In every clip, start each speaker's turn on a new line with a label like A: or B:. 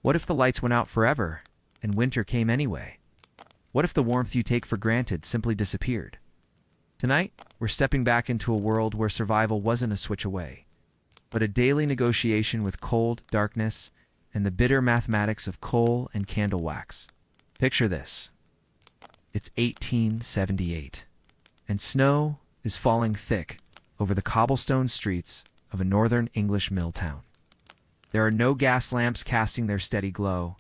A: What if the lights went out forever, and winter came anyway? What if the warmth you take for granted simply disappeared? Tonight, we're stepping back into a world where survival wasn't a switch away, but a daily negotiation with cold, darkness, and the bitter mathematics of coal and candle wax. Picture this. It's 1878, and snow is falling thick over the cobblestone streets of a northern English mill town. There are no gas lamps casting their steady glow,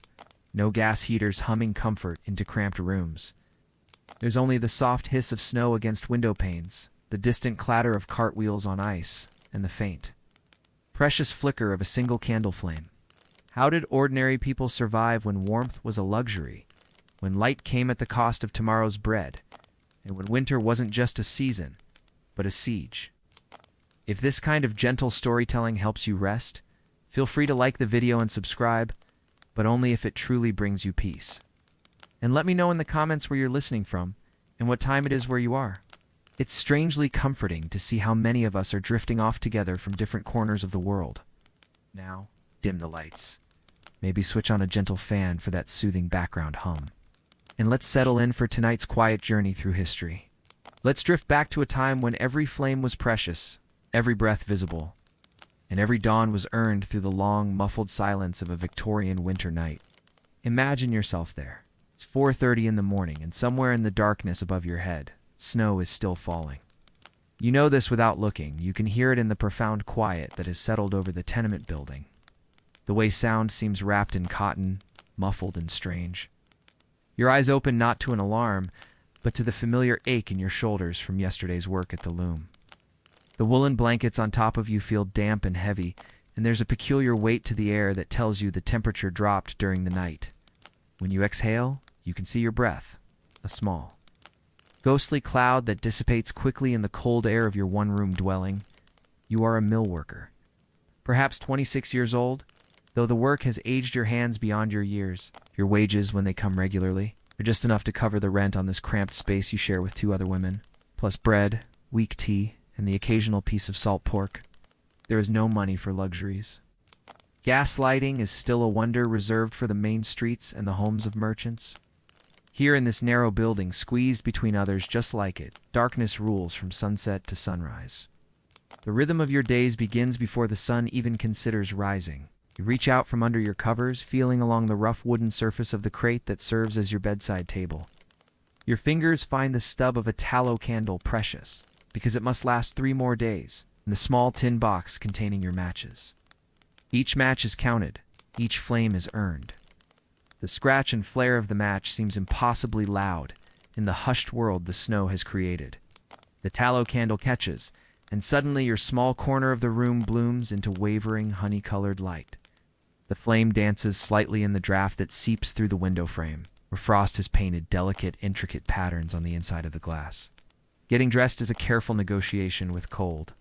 A: no gas heaters humming comfort into cramped rooms. There's only the soft hiss of snow against window panes, the distant clatter of cartwheels on ice, and the faint, precious flicker of a single candle flame. How did ordinary people survive when warmth was a luxury, when light came at the cost of tomorrow's bread, and when winter wasn't just a season, but a siege? If this kind of gentle storytelling helps you rest, feel free to like the video and subscribe, but only if it truly brings you peace. And let me know in the comments where you're listening from and what time it is where you are. It's strangely comforting to see how many of us are drifting off together from different corners of the world. Now, dim the lights. Maybe switch on a gentle fan for that soothing background hum. And let's settle in for tonight's quiet journey through history. Let's drift back to a time when every flame was precious, every breath visible, and every dawn was earned through the long, muffled silence of a Victorian winter night. Imagine yourself there. It's 4:30 in the morning, and somewhere in the darkness above your head, snow is still falling. You know this without looking. You can hear it in the profound quiet that has settled over the tenement building. The way sound seems wrapped in cotton, muffled and strange. Your eyes open not to an alarm, but to the familiar ache in your shoulders from yesterday's work at the loom. The woolen blankets on top of you feel damp and heavy, and there's a peculiar weight to the air that tells you the temperature dropped during the night. When you exhale, you can see your breath, a small, ghostly cloud that dissipates quickly in the cold air of your one-room dwelling. You are a mill worker, perhaps 26 years old, though the work has aged your hands beyond your years. Your wages, when they come regularly, are just enough to cover the rent on this cramped space you share with 2 other women, plus bread, weak tea, and the occasional piece of salt pork. There is no money for luxuries. Gas lighting is still a wonder reserved for the main streets and the homes of merchants. Here in this narrow building, squeezed between others just like it, darkness rules from sunset to sunrise. The rhythm of your days begins before the sun even considers rising. You reach out from under your covers, feeling along the rough wooden surface of the crate that serves as your bedside table. Your fingers find the stub of a tallow candle precious, because it must last 3 more days, in the small tin box containing your matches. Each match is counted, each flame is earned. The scratch and flare of the match seems impossibly loud in the hushed world the snow has created. The tallow candle catches, and suddenly your small corner of the room blooms into wavering, honey-colored light. The flame dances slightly in the draft that seeps through the window frame, where frost has painted delicate, intricate patterns on the inside of the glass. Getting dressed is a careful negotiation with cold.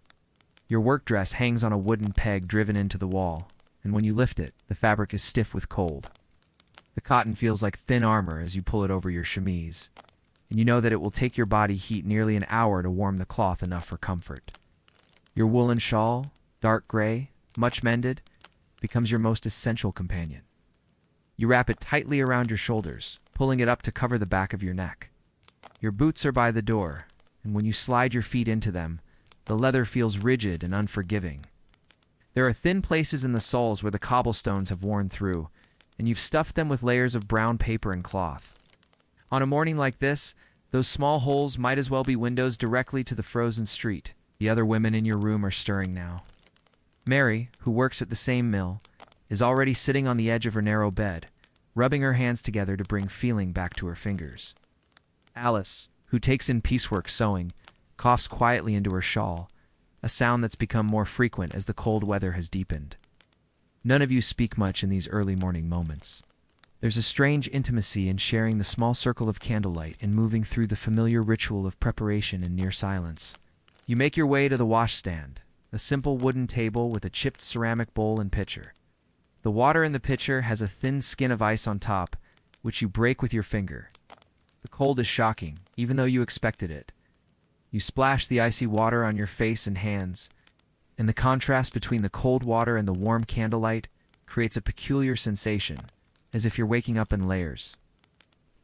A: Your work dress hangs on a wooden peg driven into the wall, and when you lift it, the fabric is stiff with cold. The cotton feels like thin armor as you pull it over your chemise, and you know that it will take your body heat nearly an hour to warm the cloth enough for comfort. Your woolen shawl, dark gray, much mended, becomes your most essential companion. You wrap it tightly around your shoulders, pulling it up to cover the back of your neck. Your boots are by the door, and when you slide your feet into them, the leather feels rigid and unforgiving. There are thin places in the soles where the cobblestones have worn through, and you've stuffed them with layers of brown paper and cloth. On a morning like this, those small holes might as well be windows directly to the frozen street. The other women in your room are stirring now. Mary, who works at the same mill, is already sitting on the edge of her narrow bed, rubbing her hands together to bring feeling back to her fingers. Alice, who takes in piecework sewing, coughs quietly into her shawl, a sound that's become more frequent as the cold weather has deepened. None of you speak much in these early morning moments. There's a strange intimacy in sharing the small circle of candlelight and moving through the familiar ritual of preparation in near silence. You make your way to the washstand, a simple wooden table with a chipped ceramic bowl and pitcher. The water in the pitcher has a thin skin of ice on top, which you break with your finger. The cold is shocking, even though you expected it. You splash the icy water on your face and hands, and the contrast between the cold water and the warm candlelight creates a peculiar sensation, as if you're waking up in layers.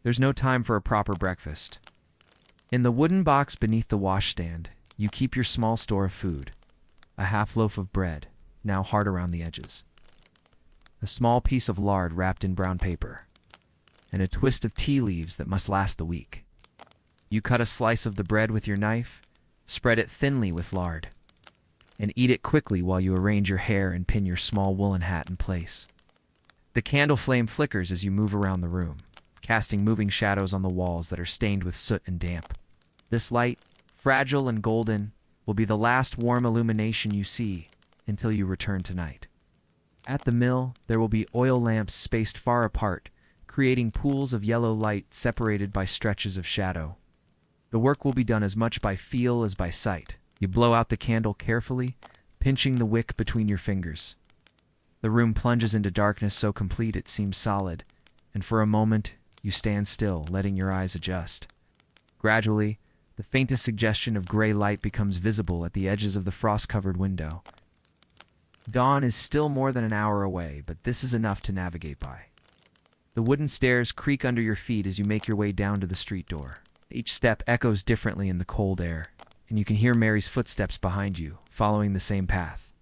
A: There's no time for a proper breakfast. In the wooden box beneath the washstand, you keep your small store of food, a half loaf of bread, now hard around the edges, a small piece of lard wrapped in brown paper, and a twist of tea leaves that must last the week. You cut a slice of the bread with your knife, spread it thinly with lard, and eat it quickly while you arrange your hair and pin your small woolen hat in place. The candle flame flickers as you move around the room, casting moving shadows on the walls that are stained with soot and damp. This light, fragile and golden, will be the last warm illumination you see until you return tonight. At the mill, there will be oil lamps spaced far apart, creating pools of yellow light separated by stretches of shadow. The work will be done as much by feel as by sight. You blow out the candle carefully, pinching the wick between your fingers. The room plunges into darkness so complete it seems solid, and for a moment you stand still, letting your eyes adjust. Gradually, the faintest suggestion of gray light becomes visible at the edges of the frost-covered window. Dawn is still more than an hour away, but this is enough to navigate by. The wooden stairs creak under your feet as you make your way down to the street door. Each step echoes differently in the cold air, and you can hear Mary's footsteps behind you, following the same path.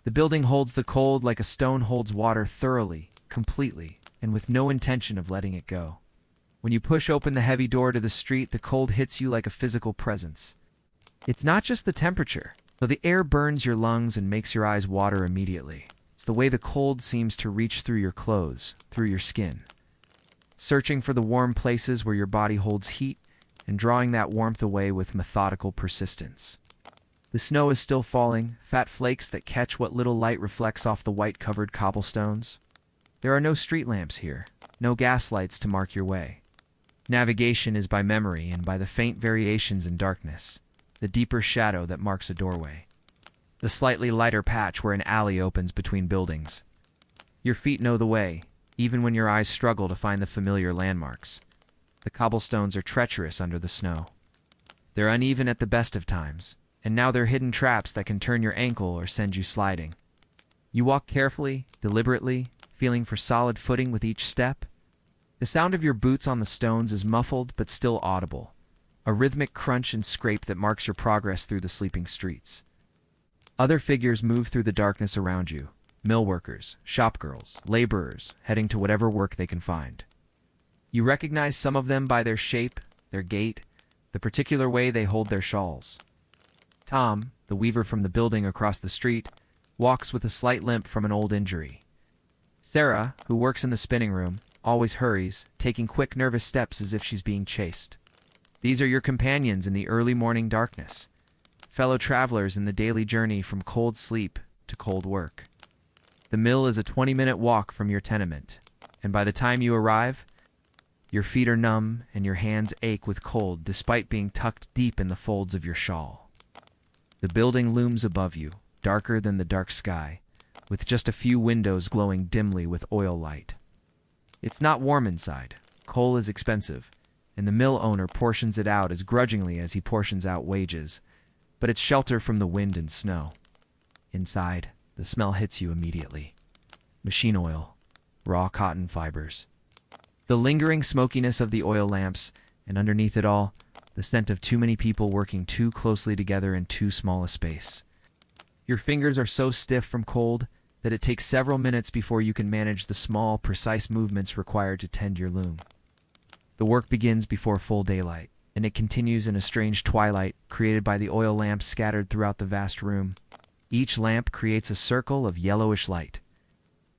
A: The building holds the cold like a stone holds water, thoroughly, completely, and with no intention of letting it go. When you push open the heavy door to the street, the cold hits you like a physical presence. It's not just the temperature, though the air burns your lungs and makes your eyes water immediately. It's the way the cold seems to reach through your clothes, through your skin, searching for the warm places where your body holds heat and drawing that warmth away with methodical persistence. The snow is still falling, fat flakes that catch what little light reflects off the white-covered cobblestones. There are no street lamps here, no gas lights to mark your way. Navigation is by memory and by the faint variations in darkness, the deeper shadow that marks a doorway, the slightly lighter patch where an alley opens between buildings. Your feet know the way, even when your eyes struggle to find the familiar landmarks. The cobblestones are treacherous under the snow. They're uneven at the best of times, and now they're hidden traps that can turn your ankle or send you sliding. You walk carefully, deliberately, feeling for solid footing with each step. The sound of your boots on the stones is muffled but still audible, a rhythmic crunch and scrape that marks your progress through the sleeping streets. Other figures move through the darkness around you, mill workers, shopgirls, laborers, heading to whatever work they can find. You recognize some of them by their shape, their gait, the particular way they hold their shawls. Tom, the weaver from the building across the street, walks with a slight limp from an old injury. Sarah, who works in the spinning room, always hurries, taking quick, nervous steps as if she's being chased. These are your companions in the early morning darkness, fellow travelers in the daily journey from cold sleep to cold work. The mill is a 20-minute walk from your tenement, and by the time you arrive, your feet are numb and your hands ache with cold despite being tucked deep in the folds of your shawl. The building looms above you, darker than the dark sky, with just a few windows glowing dimly with oil light. It's not warm inside. Coal is expensive, and the mill owner portions it out as grudgingly as he portions out wages, but it's shelter from the wind and snow. Inside, the smell hits you immediately. Machine oil, raw cotton fibers, the lingering smokiness of the oil lamps, and underneath it all, the scent of too many people working too closely together in too small a space. Your fingers are so stiff from cold that it takes several minutes before you can manage the small, precise movements required to tend your loom. The work begins before full daylight, and it continues in a strange twilight created by the oil lamps scattered throughout the vast room. Each lamp creates a circle of yellowish light,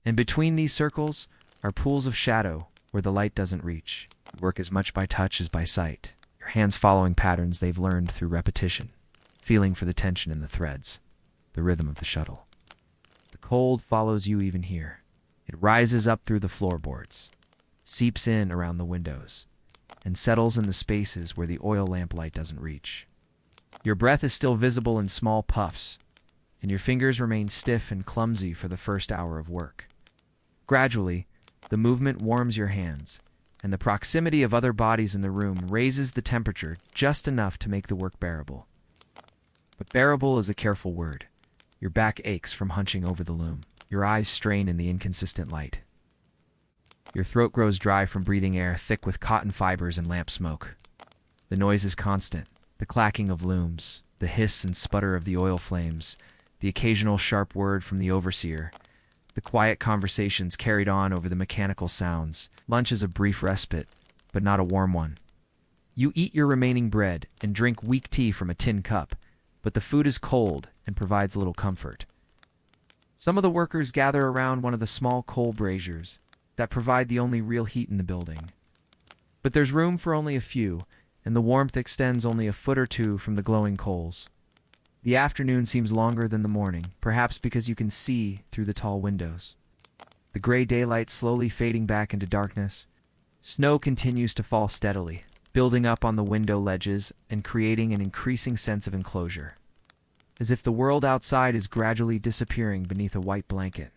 A: and between these circles are pools of shadow where the light doesn't reach. You work as much by touch as by sight, your hands following patterns they've learned through repetition, feeling for the tension in the threads, the rhythm of the shuttle. The cold follows you even here. It rises up through the floorboards, seeps in around the windows, and settles in the spaces where the oil lamp light doesn't reach. Your breath is still visible in small puffs, and your fingers remain stiff and clumsy for the first hour of work. Gradually, the movement warms your hands, and the proximity of other bodies in the room raises the temperature just enough to make the work bearable. But bearable is a careful word. Your back aches from hunching over the loom. Your eyes strain in the inconsistent light. Your throat grows dry from breathing air thick with cotton fibers and lamp smoke. The noise is constant, the clacking of looms, the hiss and sputter of the oil flames, the occasional sharp word from the overseer, the quiet conversations carried on over the mechanical sounds. Lunch is a brief respite, but not a warm one. You eat your remaining bread and drink weak tea from a tin cup, but the food is cold and provides little comfort. Some of the workers gather around one of the small coal braziers that provide the only real heat in the building. But there's room for only a few, and the warmth extends only a foot or two from the glowing coals. The afternoon seems longer than the morning, perhaps because you can see through the tall windows. The gray daylight slowly fading back into darkness. Snow continues to fall steadily, building up on the window ledges and creating an increasing sense of enclosure, as if the world outside is gradually disappearing beneath a white blanket.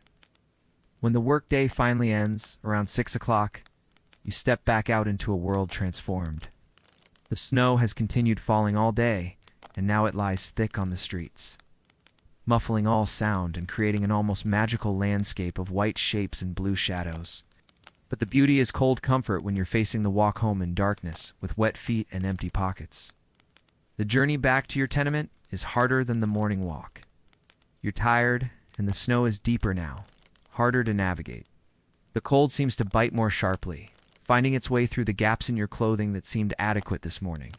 A: When the workday finally ends, around 6 o'clock, you step back out into a world transformed. The snow has continued falling all day, and now it lies thick on the streets, muffling all sound and creating an almost magical landscape of white shapes and blue shadows. But the beauty is cold comfort when you're facing the walk home in darkness with wet feet and empty pockets. The journey back to your tenement is harder than the morning walk. You're tired, and the snow is deeper now, harder to navigate. The cold seems to bite more sharply, finding its way through the gaps in your clothing that seemed adequate this morning,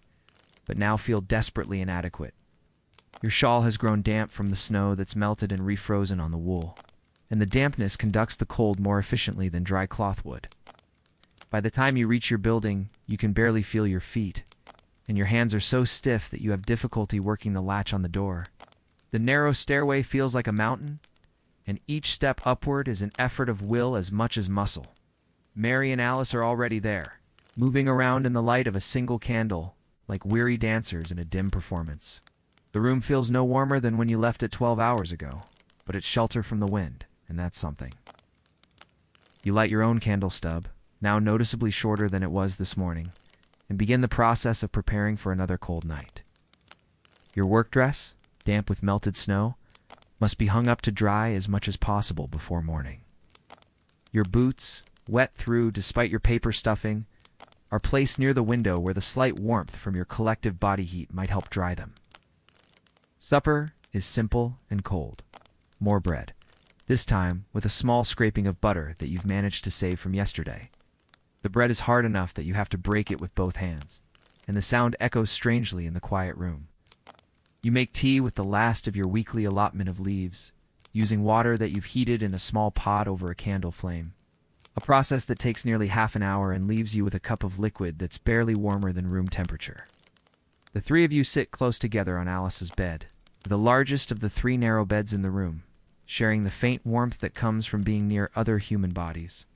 A: but now feel desperately inadequate. Your shawl has grown damp from the snow that's melted and refrozen on the wool, and the dampness conducts the cold more efficiently than dry cloth would. By the time you reach your building, you can barely feel your feet, and your hands are so stiff that you have difficulty working the latch on the door. The narrow stairway feels like a mountain, and each step upward is an effort of will as much as muscle. Mary and Alice are already there, moving around in the light of a single candle, like weary dancers in a dim performance. The room feels no warmer than when you left it 12 hours ago, but it's shelter from the wind, and that's something. You light your own candle stub, now noticeably shorter than it was this morning, and begin the process of preparing for another cold night. Your work dress, damp with melted snow, must be hung up to dry as much as possible before morning. Your boots, wet through despite your paper stuffing, are placed near the window where the slight warmth from your collective body heat might help dry them. Supper is simple and cold. More bread, this time with a small scraping of butter that you've managed to save from yesterday. The bread is hard enough that you have to break it with both hands, and the sound echoes strangely in the quiet room. You make tea with the last of your weekly allotment of leaves, using water that you've heated in a small pot over a candle flame, a process that takes nearly half an hour and leaves you with a cup of liquid that's barely warmer than room temperature. The three of you sit close together on Alice's bed, the largest of the three narrow beds in the room, sharing the faint warmth that comes from being near other human bodies.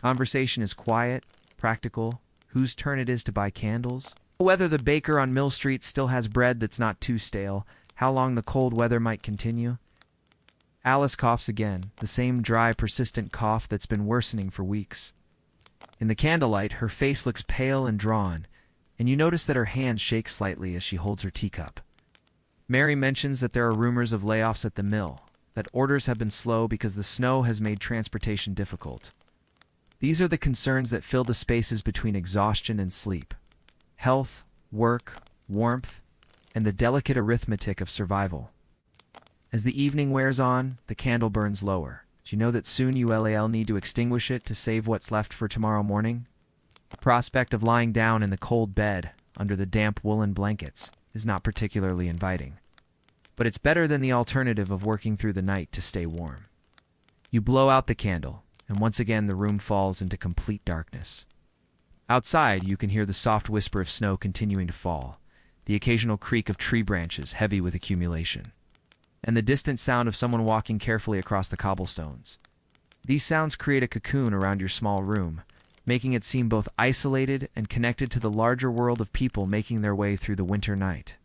A: Conversation is quiet, practical, whose turn it is to buy candles, whether the baker on Mill Street still has bread that's not too stale, how long the cold weather might continue. Alice coughs again, the same dry, persistent cough that's been worsening for weeks. In the candlelight, her face looks pale and drawn, and you notice that her hand shakes slightly as she holds her teacup. Mary mentions that there are rumors of layoffs at the mill, that orders have been slow because the snow has made transportation difficult. These are the concerns that fill the spaces between exhaustion and sleep. Health, work, warmth, and the delicate arithmetic of survival. As the evening wears on, the candle burns lower. Do you know that soon you'll need to extinguish it to save what's left for tomorrow morning? The prospect of lying down in the cold bed, under the damp woolen blankets, is not particularly inviting. But it's better than the alternative of working through the night to stay warm. You blow out the candle, and once again the room falls into complete darkness. Outside, you can hear the soft whisper of snow continuing to fall, the occasional creak of tree branches heavy with accumulation, and the distant sound of someone walking carefully across the cobblestones. These sounds create a cocoon around your small room, making it seem both isolated and connected to the larger world of people making their way through the winter night.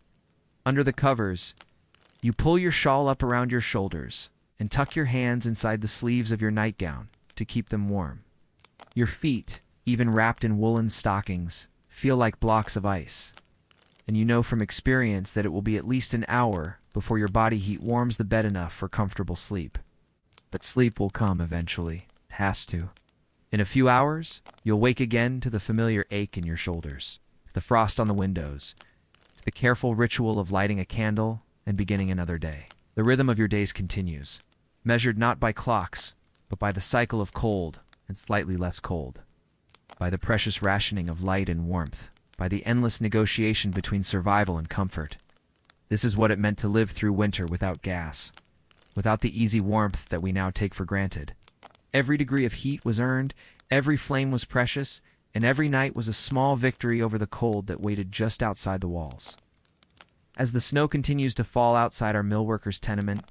A: Under the covers, you pull your shawl up around your shoulders and tuck your hands inside the sleeves of your nightgown to keep them warm. Your feet, even wrapped in woolen stockings, feel like blocks of ice, and you know from experience that it will be at least an hour before your body heat warms the bed enough for comfortable sleep. But sleep will come eventually. It has to. In a few hours, you'll wake again to the familiar ache in your shoulders, to the frost on the windows, to the careful ritual of lighting a candle and beginning another day. The rhythm of your days continues, measured not by clocks, but by the cycle of cold and slightly less cold, by the precious rationing of light and warmth, by the endless negotiation between survival and comfort. This is what it meant to live through winter without gas, without the easy warmth that we now take for granted. Every degree of heat was earned, every flame was precious, and every night was a small victory over the cold that waited just outside the walls. As the snow continues to fall outside our millworkers' tenement,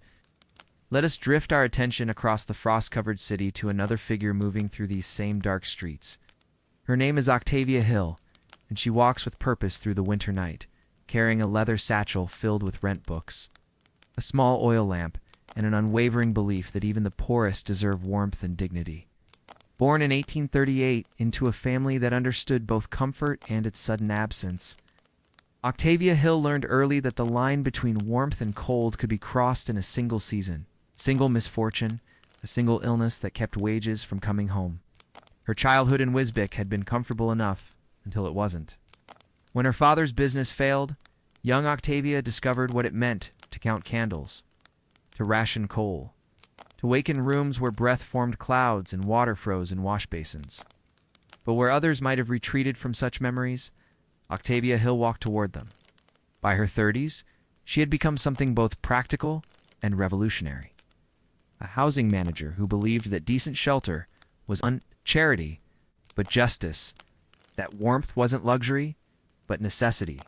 A: let us drift our attention across the frost-covered city to another figure moving through these same dark streets. Her name is Octavia Hill, and she walks with purpose through the winter night, carrying a leather satchel filled with rent books, a small oil lamp, and an unwavering belief that even the poorest deserve warmth and dignity. Born in 1838 into a family that understood both comfort and its sudden absence, Octavia Hill learned early that the line between warmth and cold could be crossed in a single season, single misfortune, a single illness that kept wages from coming home. Her childhood in Wisbech had been comfortable enough until it wasn't. When her father's business failed, young Octavia discovered what it meant to count candles, to ration coal, to wake in rooms where breath formed clouds and water froze in wash basins. But where others might have retreated from such memories, Octavia Hill walked toward them. By her 30s, she had become something both practical and revolutionary. A housing manager who believed that decent shelter was charity, but justice, that warmth wasn't luxury, but necessity,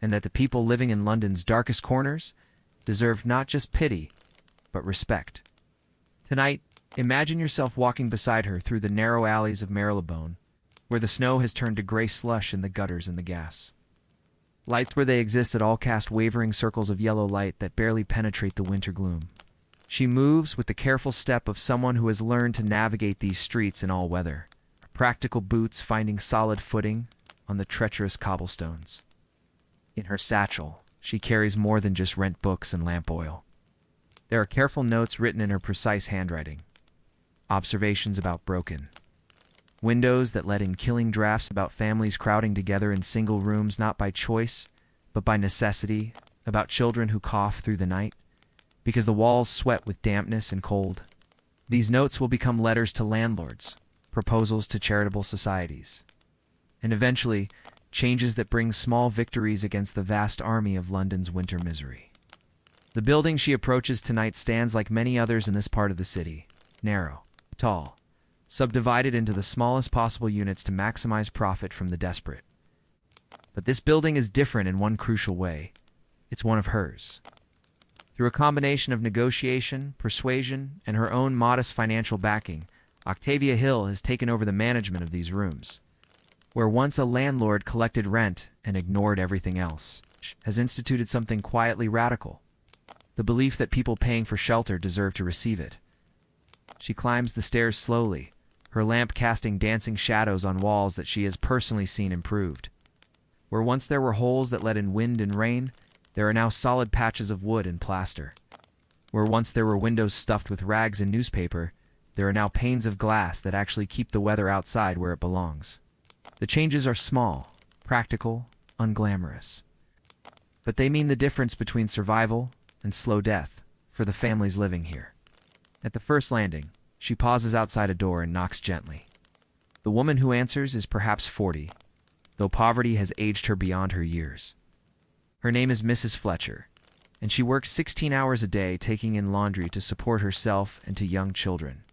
A: and that the people living in London's darkest corners deserved not just pity, but respect. Tonight, imagine yourself walking beside her through the narrow alleys of Marylebone, where the snow has turned to gray slush in the gutters and the gas. Lights where they exist at all cast wavering circles of yellow light that barely penetrate the winter gloom. She moves with the careful step of someone who has learned to navigate these streets in all weather, her practical boots finding solid footing on the treacherous cobblestones. In her satchel, she carries more than just rent books and lamp oil. There are careful notes written in her precise handwriting, observations about broken windows that let in killing drafts, about families crowding together in single rooms not by choice, but by necessity, about children who cough through the night, because the walls sweat with dampness and cold. These notes will become letters to landlords, proposals to charitable societies, and eventually, changes that bring small victories against the vast army of London's winter misery. The building she approaches tonight stands like many others in this part of the city, narrow, tall, subdivided into the smallest possible units to maximize profit from the desperate. But this building is different in one crucial way. It's one of hers. Through a combination of negotiation, persuasion, and her own modest financial backing, Octavia Hill has taken over the management of these rooms. Where once a landlord collected rent and ignored everything else, has instituted something quietly radical: the belief that people paying for shelter deserve to receive it. She climbs the stairs slowly, her lamp casting dancing shadows on walls that she has personally seen improved. Where once there were holes that let in wind and rain, there are now solid patches of wood and plaster. Where once there were windows stuffed with rags and newspaper, there are now panes of glass that actually keep the weather outside where it belongs. The changes are small, practical, unglamorous. But they mean the difference between survival and slow death for the families living here. At the first landing, she pauses outside a door and knocks gently. The woman who answers is perhaps 40, though poverty has aged her beyond her years. Her name is Mrs. Fletcher, and she works 16 hours a day taking in laundry to support herself and to young children.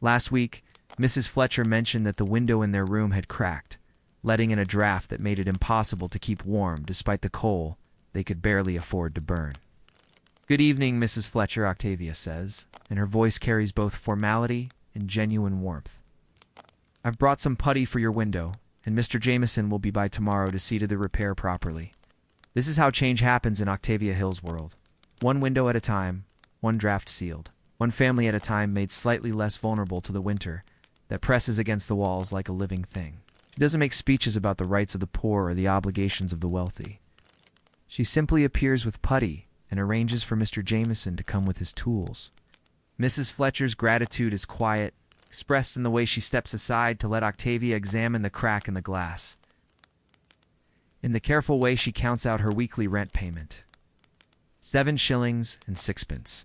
A: Last week, Mrs. Fletcher mentioned that the window in their room had cracked, letting in a draft that made it impossible to keep warm despite the coal they could barely afford to burn. "Good evening, Mrs. Fletcher," Octavia says, and her voice carries both formality and genuine warmth. "I've brought some putty for your window, and Mr. Jameson will be by tomorrow to see to the repair properly." This is how change happens in Octavia Hill's world. One window at a time, one draft sealed, one family at a time made slightly less vulnerable to the winter that presses against the walls like a living thing. She doesn't make speeches about the rights of the poor or the obligations of the wealthy. She simply appears with putty and arranges for Mr. Jameson to come with his tools. Mrs. Fletcher's gratitude is quiet, expressed in the way she steps aside to let Octavia examine the crack in the glass. In the careful way she counts out her weekly rent payment. 7 shillings and 6pence.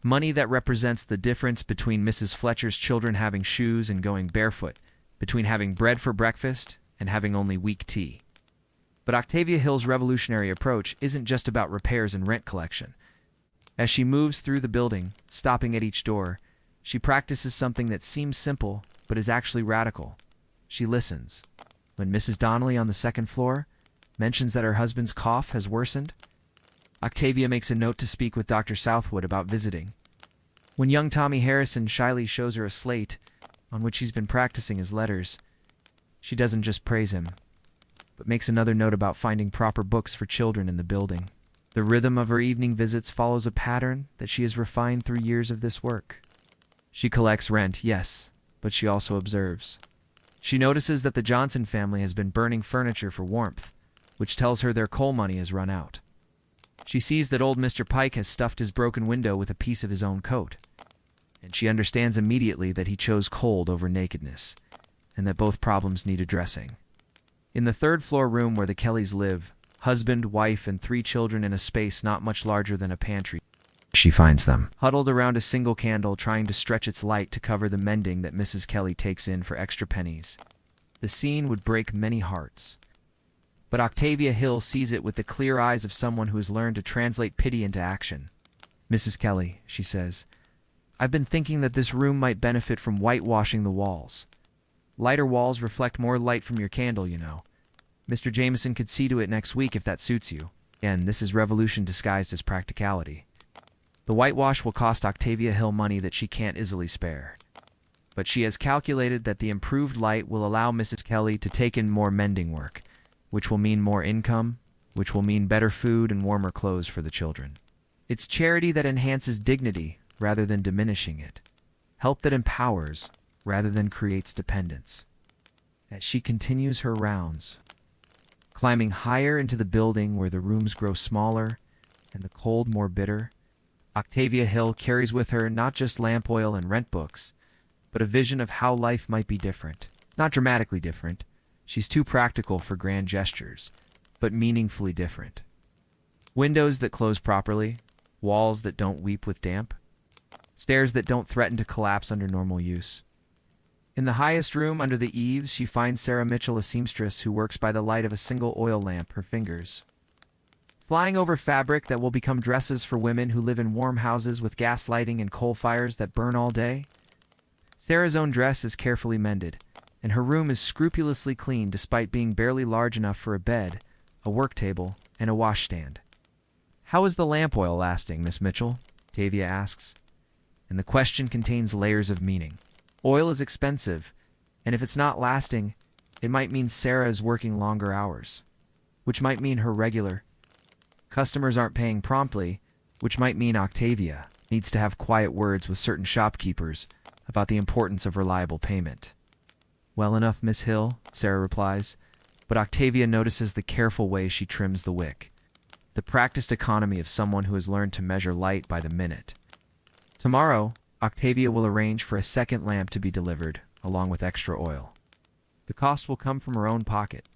A: Money that represents the difference between Mrs. Fletcher's children having shoes and going barefoot, between having bread for breakfast and having only weak tea. But Octavia Hill's revolutionary approach isn't just about repairs and rent collection. As she moves through the building, stopping at each door, she practices something that seems simple but is actually radical. She listens. When Mrs. Donnelly on the second floor mentions that her husband's cough has worsened, Octavia makes a note to speak with Dr. Southwood about visiting. When young Tommy Harrison shyly shows her a slate on which he's been practicing his letters, she doesn't just praise him, but makes another note about finding proper books for children in the building. The rhythm of her evening visits follows a pattern that she has refined through years of this work. She collects rent, yes, but she also observes. She notices that the Johnson family has been burning furniture for warmth, which tells her their coal money has run out. She sees that old Mr. Pike has stuffed his broken window with a piece of his own coat, and she understands immediately that he chose cold over nakedness, and that both problems need addressing. In the third-floor room where the Kellys live, husband, wife, and 3 children in a space not much larger than a pantry, she finds them, huddled around a single candle trying to stretch its light to cover the mending that Mrs. Kelly takes in for extra pennies. The scene would break many hearts. But Octavia Hill sees it with the clear eyes of someone who has learned to translate pity into action. "Mrs. Kelly," she says, "I've been thinking that this room might benefit from whitewashing the walls. Lighter walls reflect more light from your candle, you know. Mr. Jameson could see to it next week if that suits you. And this is revolution disguised as practicality. The whitewash will cost Octavia Hill money that she can't easily spare. But she has calculated that the improved light will allow Mrs. Kelly to take in more mending work, which will mean more income, which will mean better food and warmer clothes for the children. It's charity that enhances dignity rather than diminishing it. Help that empowers rather than creates dependence." As she continues her rounds, climbing higher into the building where the rooms grow smaller and the cold more bitter, Octavia Hill carries with her not just lamp oil and rent books, but a vision of how life might be different. Not dramatically different. She's too practical for grand gestures, but meaningfully different. Windows that close properly, walls that don't weep with damp, stairs that don't threaten to collapse under normal use. In the highest room under the eaves, she finds Sarah Mitchell, a seamstress who works by the light of a single oil lamp, her fingers flying over fabric that will become dresses for women who live in warm houses with gas lighting and coal fires that burn all day. Sarah's own dress is carefully mended, and her room is scrupulously clean despite being barely large enough for a bed, a work table, and a washstand. "How is the lamp oil lasting, Miss Mitchell?" Octavia asks, and the question contains layers of meaning. Oil is expensive, and if it's not lasting, it might mean Sarah is working longer hours, which might mean her regular customers aren't paying promptly, which might mean Octavia needs to have quiet words with certain shopkeepers about the importance of reliable payment. "Well enough, Miss Hill," Sarah replies, but Octavia notices the careful way she trims the wick, the practiced economy of someone who has learned to measure light by the minute. Tomorrow, Octavia will arrange for a second lamp to be delivered, along with extra oil. The cost will come from her own pocket,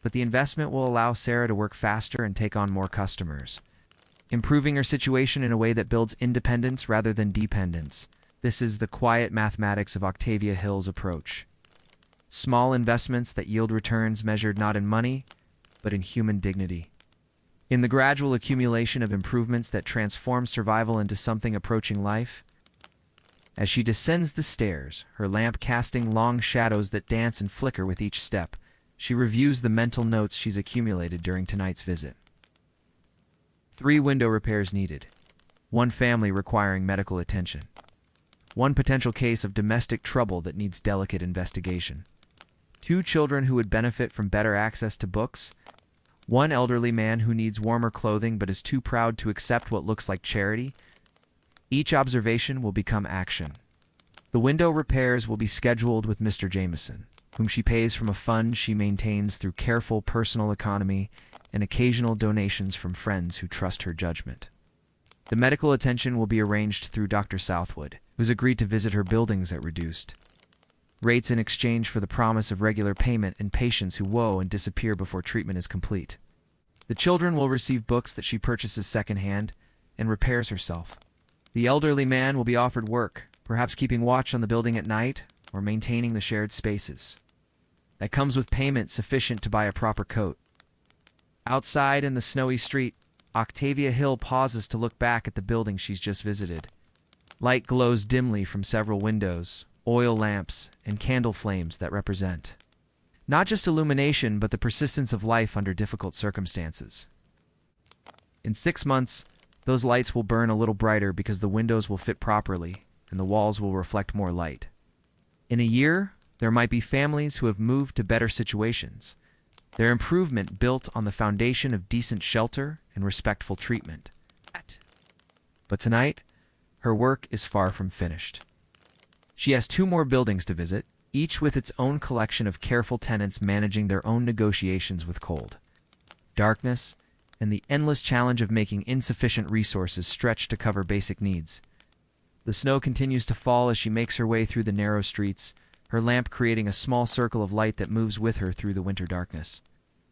A: but the investment will allow Sarah to work faster and take on more customers, improving her situation in a way that builds independence rather than dependence. This is the quiet mathematics of Octavia Hill's approach. Small investments that yield returns measured not in money, but in human dignity. In the gradual accumulation of improvements that transform survival into something approaching life. As she descends the stairs, her lamp casting long shadows that dance and flicker with each step, she reviews the mental notes she's accumulated during tonight's visit. 3 window repairs needed. 1 family requiring medical attention. 1 potential case of domestic trouble that needs delicate investigation. 2 children who would benefit from better access to books. 1 elderly man who needs warmer clothing but is too proud to accept what looks like charity. Each observation will become action. The window repairs will be scheduled with Mr. Jameson, whom she pays from a fund she maintains through careful personal economy and occasional donations from friends who trust her judgment. The medical attention will be arranged through Dr. Southwood, who's agreed to visit her buildings at reduced rates in exchange for the promise of regular payment and patients who woe and disappear before treatment is complete. The children will receive books that she purchases secondhand and repairs herself. The elderly man will be offered work, perhaps keeping watch on the building at night or maintaining the shared spaces. That comes with payment sufficient to buy a proper coat. Outside in the snowy street, Octavia Hill pauses to look back at the building she's just visited. Light glows dimly from several windows, oil lamps, and candle flames that represent not just illumination, but the persistence of life under difficult circumstances. In 6 months, those lights will burn a little brighter because the windows will fit properly and the walls will reflect more light. In a year, there might be families who have moved to better situations, their improvement built on the foundation of decent shelter and respectful treatment. But tonight, her work is far from finished. She has 2 more buildings to visit, each with its own collection of careful tenants managing their own negotiations with cold, darkness, and the endless challenge of making insufficient resources stretch to cover basic needs. The snow continues to fall as she makes her way through the narrow streets, her lamp creating a small circle of light that moves with her through the winter darkness.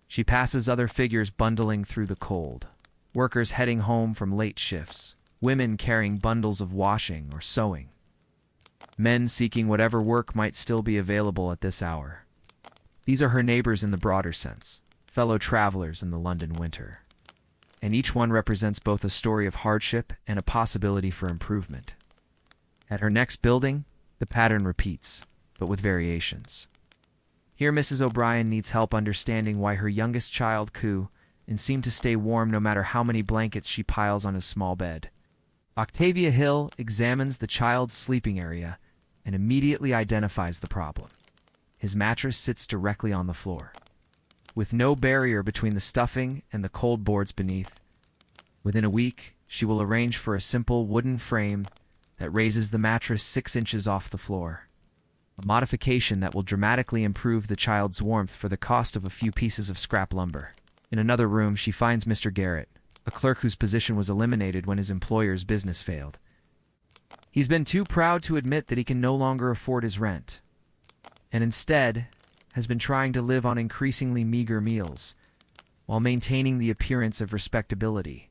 A: She passes other figures bundling through the cold, workers heading home from late shifts, women carrying bundles of washing or sewing, men seeking whatever work might still be available at this hour. These are her neighbors in the broader sense, fellow travelers in the London winter. And each one represents both a story of hardship and a possibility for improvement. At her next building, the pattern repeats, but with variations. Here Mrs. O'Brien needs help understanding why her youngest child coo and seem to stay warm no matter how many blankets she piles on his small bed. Octavia Hill examines the child's sleeping area and immediately identifies the problem. His mattress sits directly on the floor, with no barrier between the stuffing and the cold boards beneath. Within a week, she will arrange for a simple wooden frame that raises the mattress 6 inches off the floor, a modification that will dramatically improve the child's warmth for the cost of a few pieces of scrap lumber. In another room, she finds Mr. Garrett, a clerk whose position was eliminated when his employer's business failed. He's been too proud to admit that he can no longer afford his rent, and instead has been trying to live on increasingly meager meals, while maintaining the appearance of respectability.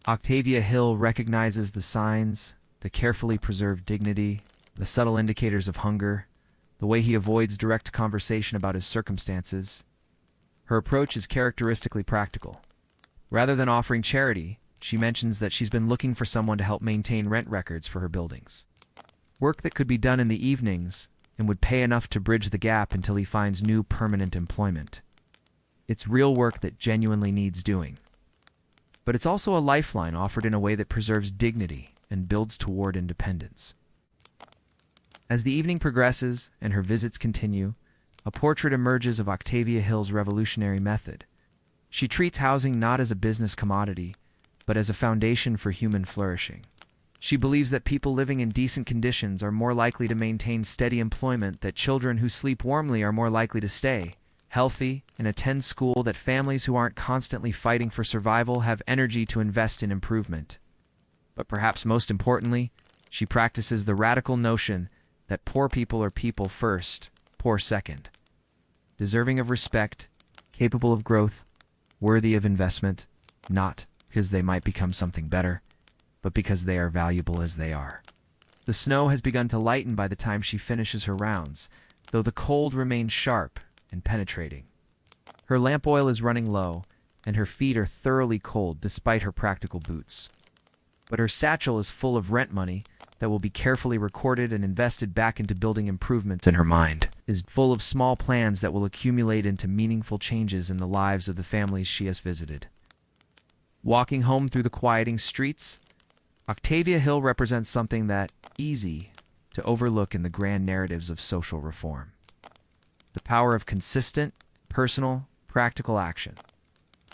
A: Octavia Hill recognizes the signs, the carefully preserved dignity, the subtle indicators of hunger, the way he avoids direct conversation about his circumstances. Her approach is characteristically practical. Rather than offering charity, she mentions that she's been looking for someone to help maintain rent records for her buildings. Work that could be done in the evenings and would pay enough to bridge the gap until he finds new permanent employment. It's real work that genuinely needs doing. But it's also a lifeline offered in a way that preserves dignity and builds toward independence. As the evening progresses and her visits continue, a portrait emerges of Octavia Hill's revolutionary method. She treats housing not as a business commodity, but as a foundation for human flourishing. She believes that people living in decent conditions are more likely to maintain steady employment, that children who sleep warmly are more likely to stay healthy and attend school, that families who aren't constantly fighting for survival have energy to invest in improvement. But perhaps most importantly, she practices the radical notion that poor people are people first, poor second, deserving of respect, capable of growth, worthy of investment, not because they might become something better, but because they are valuable as they are. The snow has begun to lighten by the time she finishes her rounds, though the cold remains sharp and penetrating. Her lamp oil is running low, and her feet are thoroughly cold despite her practical boots. But her satchel is full of rent money that will be carefully recorded and invested back into building improvements, and her mind is full of small plans that will accumulate into meaningful changes in the lives of the families she has visited. Walking home through the quieting streets, Octavia Hill represents something that's easy to overlook in the grand narratives of social reform: the power of consistent, personal, practical action.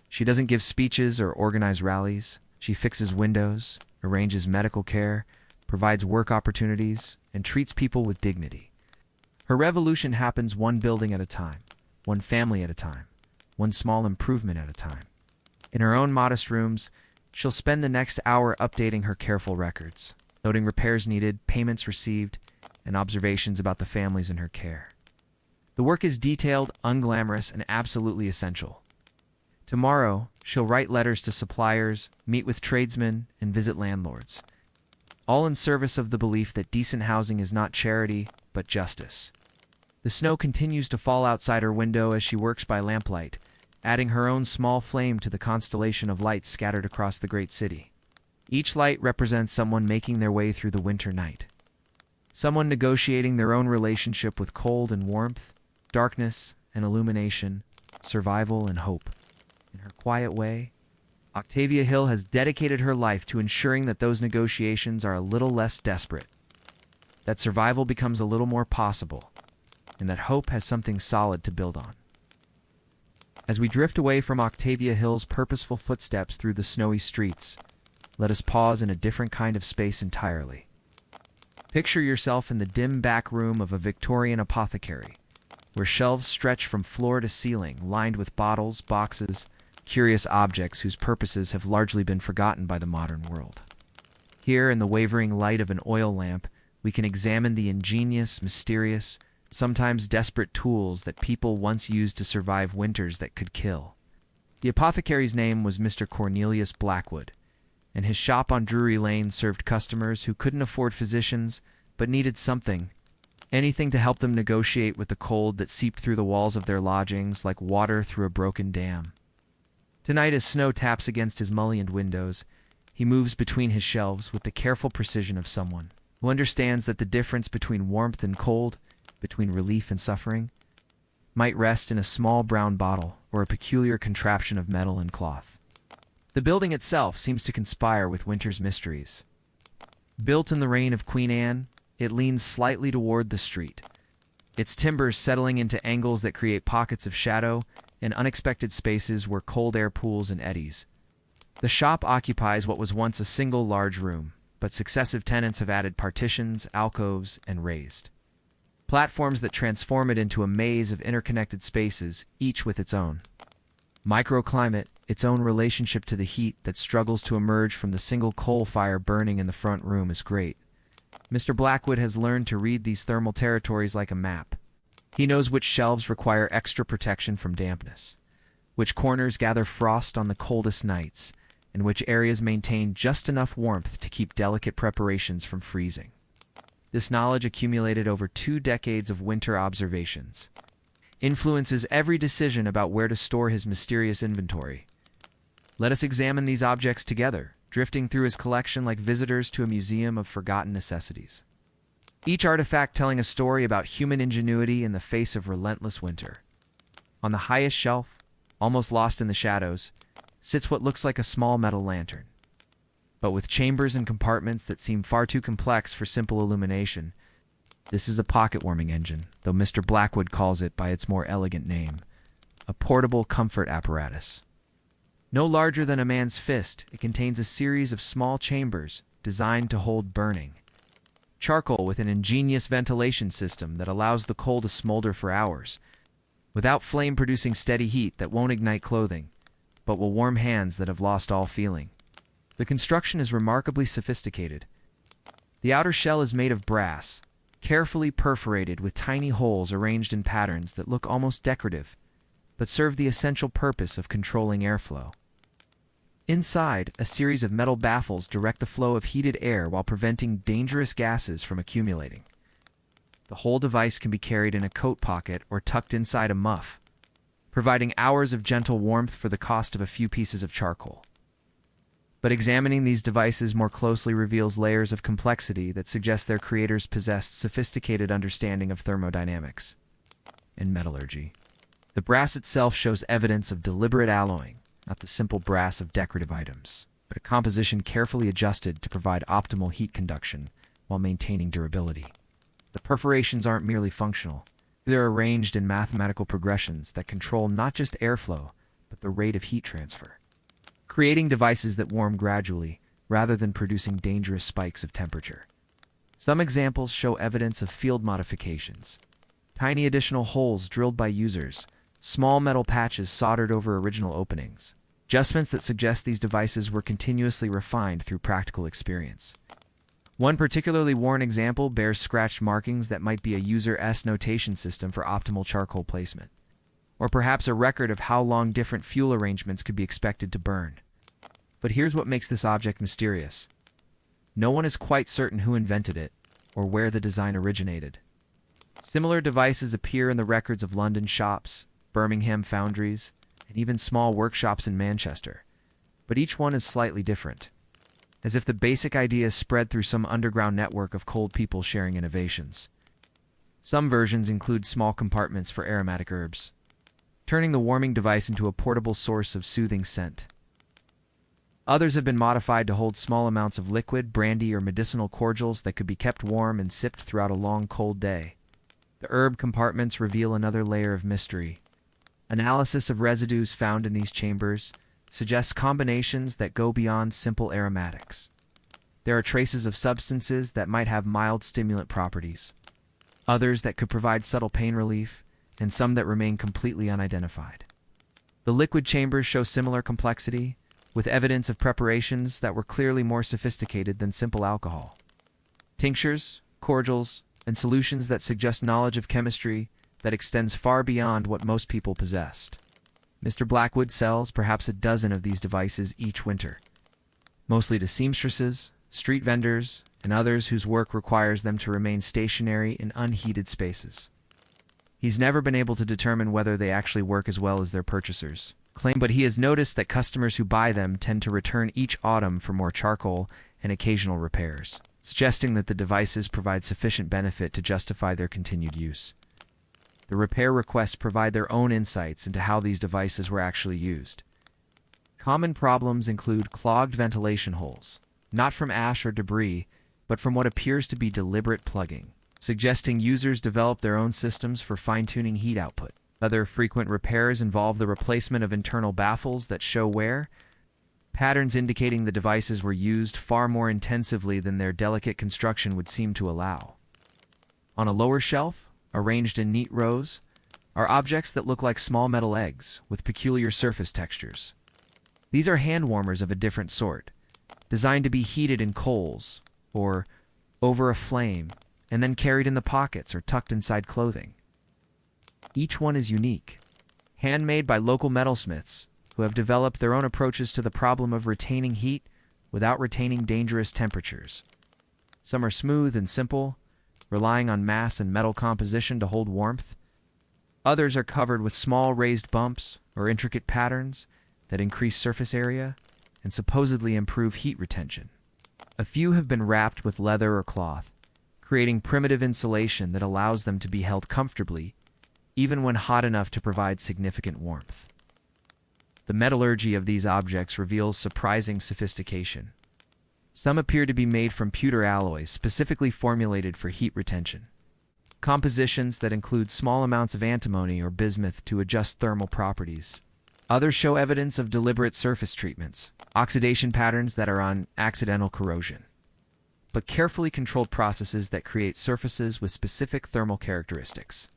A: She doesn't give speeches or organize rallies. She fixes windows, arranges medical care, provides work opportunities, and treats people with dignity. Her revolution happens one building at a time, one family at a time, one small improvement at a time. In her own modest rooms, She'll spend the next hour updating her careful records, noting repairs needed, payments received, and observations about the families in her care. The work is detailed, unglamorous, and absolutely essential. Tomorrow, she'll write letters to suppliers, meet with tradesmen, and visit landlords, all in service of the belief that decent housing is not charity, but justice. The snow continues to fall outside her window as she works by lamplight, adding her own small flame to the constellation of lights scattered across the great city. Each light represents someone making their way through the winter night. Someone negotiating their own relationship with cold and warmth, darkness and illumination, survival and hope. In her quiet way, Octavia Hill has dedicated her life to ensuring that those negotiations are a little less desperate, that survival becomes a little more possible, and that hope has something solid to build on. As we drift away from Octavia Hill's purposeful footsteps through the snowy streets, let us pause in a different kind of space entirely. Picture yourself in the dim back room of a Victorian apothecary, where shelves stretch from floor to ceiling, lined with bottles, boxes, curious objects whose purposes have largely been forgotten by the modern world. Here, in the wavering light of an oil lamp, we can examine the ingenious, mysterious, sometimes desperate tools that people once used to survive winters that could kill. The apothecary's name was Mr. Cornelius Blackwood, and his shop on Drury Lane served customers who couldn't afford physicians but needed anything to help them negotiate with the cold that seeped through the walls of their lodgings like water through a broken dam. Tonight, as snow taps against his mullioned windows, he moves between his shelves with the careful precision of someone who understands that the difference between warmth and cold, between relief and suffering, might rest in a small brown bottle or a peculiar contraption of metal and cloth. The building itself seems to conspire with winter's mysteries. Built in the reign of Queen Anne, it leans slightly toward the street, its timbers settling into angles that create pockets of shadow and unexpected spaces where cold air pools and eddies. The shop occupies what was once a single large room, but successive tenants have added partitions, alcoves, and raised platforms that transform it into a maze of interconnected spaces, each with its own microclimate, its own relationship to the heat that struggles to emerge from the single coal fire burning in the front room is great. Mr. Blackwood has learned to read these thermal territories like a map. He knows which shelves require extra protection from dampness, which corners gather frost on the coldest nights, and which areas maintain just enough warmth to keep delicate preparations from freezing. This knowledge, accumulated over 2 decades of winter observations, influences every decision about where to store his mysterious inventory. Let us examine these objects together, drifting through his collection like visitors to a museum of forgotten necessities. Each artifact telling a story about human ingenuity in the face of relentless winter. On the highest shelf, almost lost in the shadows, sits what looks like a small metal lantern. But with chambers and compartments that seem far too complex for simple illumination, this is a pocket-warming engine, though Mr. Blackwood calls it by its more elegant name, a portable comfort apparatus. No larger than a man's fist, it contains a series of small chambers designed to hold burning charcoal with an ingenious ventilation system that allows the coal to smolder for hours, without flame producing steady heat that won't ignite clothing, but will warm hands that have lost all feeling. The construction is remarkably sophisticated. The outer shell is made of brass, carefully perforated with tiny holes arranged in patterns that look almost decorative, but serve the essential purpose of controlling airflow. Inside, a series of metal baffles direct the flow of heated air while preventing dangerous gases from accumulating. The whole device can be carried in a coat pocket or tucked inside a muff, providing hours of gentle warmth for the cost of a few pieces of charcoal. But examining these devices more closely reveals layers of complexity that suggest their creators possessed sophisticated understanding of thermodynamics and metallurgy. The brass itself shows evidence of deliberate alloying, not the simple brass of decorative items, but a composition carefully adjusted to provide optimal heat conduction while maintaining durability. The perforations aren't merely functional. They're arranged in mathematical progressions that control not just airflow, but the rate of heat transfer, creating devices that warm gradually rather than producing dangerous spikes of temperature. Some examples show evidence of field modifications, tiny additional holes drilled by users, small metal patches soldered over original openings, adjustments that suggest these devices were continuously refined through practical experience. One particularly worn example bears scratched markings that might be a user's notation system for optimal charcoal placement, or perhaps a record of how long different fuel arrangements could be expected to burn. But here's what makes this object mysterious. No one is quite certain who invented it, or where the design originated. Similar devices appear in the records of London shops, Birmingham foundries, and even small workshops in Manchester, but each one is slightly different, as if the basic idea is spread through some underground network of cold people sharing innovations. Some versions include small compartments for aromatic herbs, turning the warming device into a portable source of soothing scent. Others have been modified to hold small amounts of liquid, brandy, or medicinal cordials that could be kept warm and sipped throughout a long, cold day. The herb compartments reveal another layer of mystery. Analysis of residues found in these chambers suggests combinations that go beyond simple aromatics. There are traces of substances that might have mild stimulant properties, others that could provide subtle pain relief, and some that remain completely unidentified. The liquid chambers show similar complexity, with evidence of preparations that were clearly more sophisticated than simple alcohol. Tinctures, cordials, and solutions that suggest knowledge of chemistry that extends far beyond what most people possessed. Mr. Blackwood sells perhaps a dozen of these devices each winter, mostly to seamstresses, street vendors, and others whose work requires them to remain stationary in unheated spaces. He's never been able to determine whether they actually work as well as their purchasers claim, but he has noticed that customers who buy them tend to return each autumn for more charcoal and occasional repairs, suggesting that the devices provide sufficient benefit to justify their continued use. The repair requests provide their own insights into how these devices were actually used. Common problems include clogged ventilation holes, not from ash or debris, but from what appears to be deliberate plugging, suggesting users develop their own systems for fine-tuning heat output. Other frequent repairs involve the replacement of internal baffles that show wear, patterns indicating the devices were used far more intensively than their delicate construction would seem to allow. On a lower shelf, arranged in neat rows, are objects that look like small metal eggs with peculiar surface textures. These are hand warmers of a different sort, designed to be heated in coals or over a flame and then carried in the pockets or tucked inside clothing. Each one is unique, handmade by local metalsmiths who have developed their own approaches to the problem of retaining heat without retaining dangerous temperatures. Some are smooth and simple, relying on mass and metal composition to hold warmth. Others are covered with small raised bumps or intricate patterns that increase surface area and supposedly improve heat retention. A few have been wrapped with leather or cloth, creating primitive insulation that allows them to be held comfortably even when hot enough to provide significant warmth. The metallurgy of these objects reveals surprising sophistication. Some appear to be made from pewter alloys specifically formulated for heat retention. Compositions that include small amounts of antimony or bismuth to adjust thermal properties. Others show evidence of deliberate surface treatments, oxidation patterns that are on accidental corrosion, but carefully controlled processes that create surfaces with specific thermal characteristics.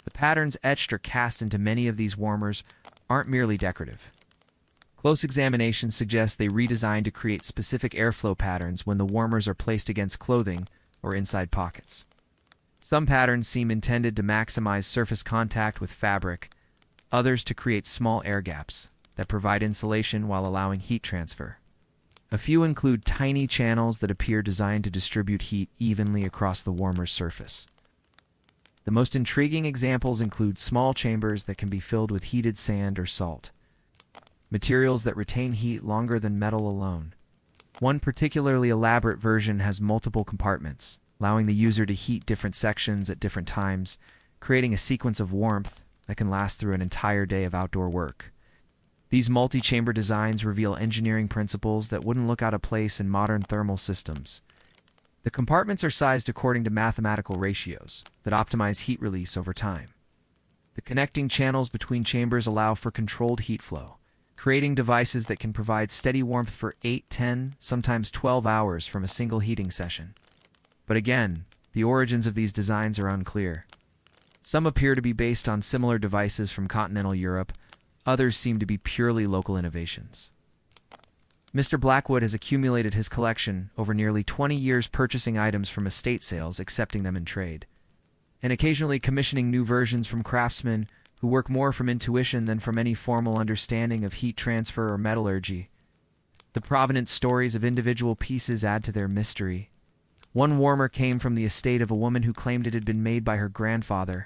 A: The patterns etched or cast into many of these warmers aren't merely decorative. Close examination suggests they redesigned to create specific airflow patterns when the warmers are placed against clothing or inside pockets. Some patterns seem intended to maximize surface contact with fabric, others to create small air gaps that provide insulation while allowing heat transfer. A few include tiny channels that appear designed to distribute heat evenly across the warmer's surface. The most intriguing examples include small chambers that can be filled with heated sand or salt, materials that retain heat longer than metal alone. One particularly elaborate version has multiple compartments, allowing the user to heat different sections at different times, creating a sequence of warmth that can last through an entire day of outdoor work. These multi-chamber designs reveal engineering principles that wouldn't look out of place in modern thermal systems. The compartments are sized according to mathematical ratios that optimize heat release over time. The connecting channels between chambers allow for controlled heat flow, creating devices that can provide steady warmth for 8, 10, sometimes 12 hours from a single heating session. But again, the origins of these designs are unclear. Some appear to be based on similar devices from continental Europe, Others seem to be purely local innovations. Mr. Blackwood has accumulated his collection over nearly 20 years, purchasing items from estate sales, accepting them in trade, and occasionally commissioning new versions from craftsmen who work more from intuition than from any formal understanding of heat transfer or metallurgy. The provenance stories of individual pieces add to their mystery. One warmer came from the estate of a woman who claimed it had been made by her grandfather,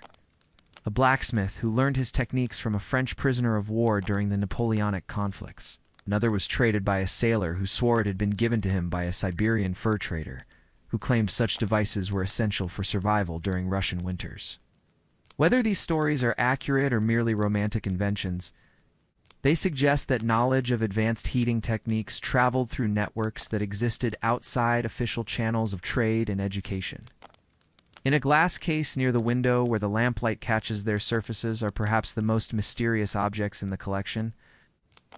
A: a blacksmith who learned his techniques from a French prisoner of war during the Napoleonic conflicts. Another was traded by a sailor who swore it had been given to him by a Siberian fur trader, who claimed such devices were essential for survival during Russian winters. Whether these stories are accurate or merely romantic inventions, they suggest that knowledge of advanced heating techniques traveled through networks that existed outside official channels of trade and education. In a glass case near the window where the lamplight catches their surfaces are perhaps the most mysterious objects in the collection.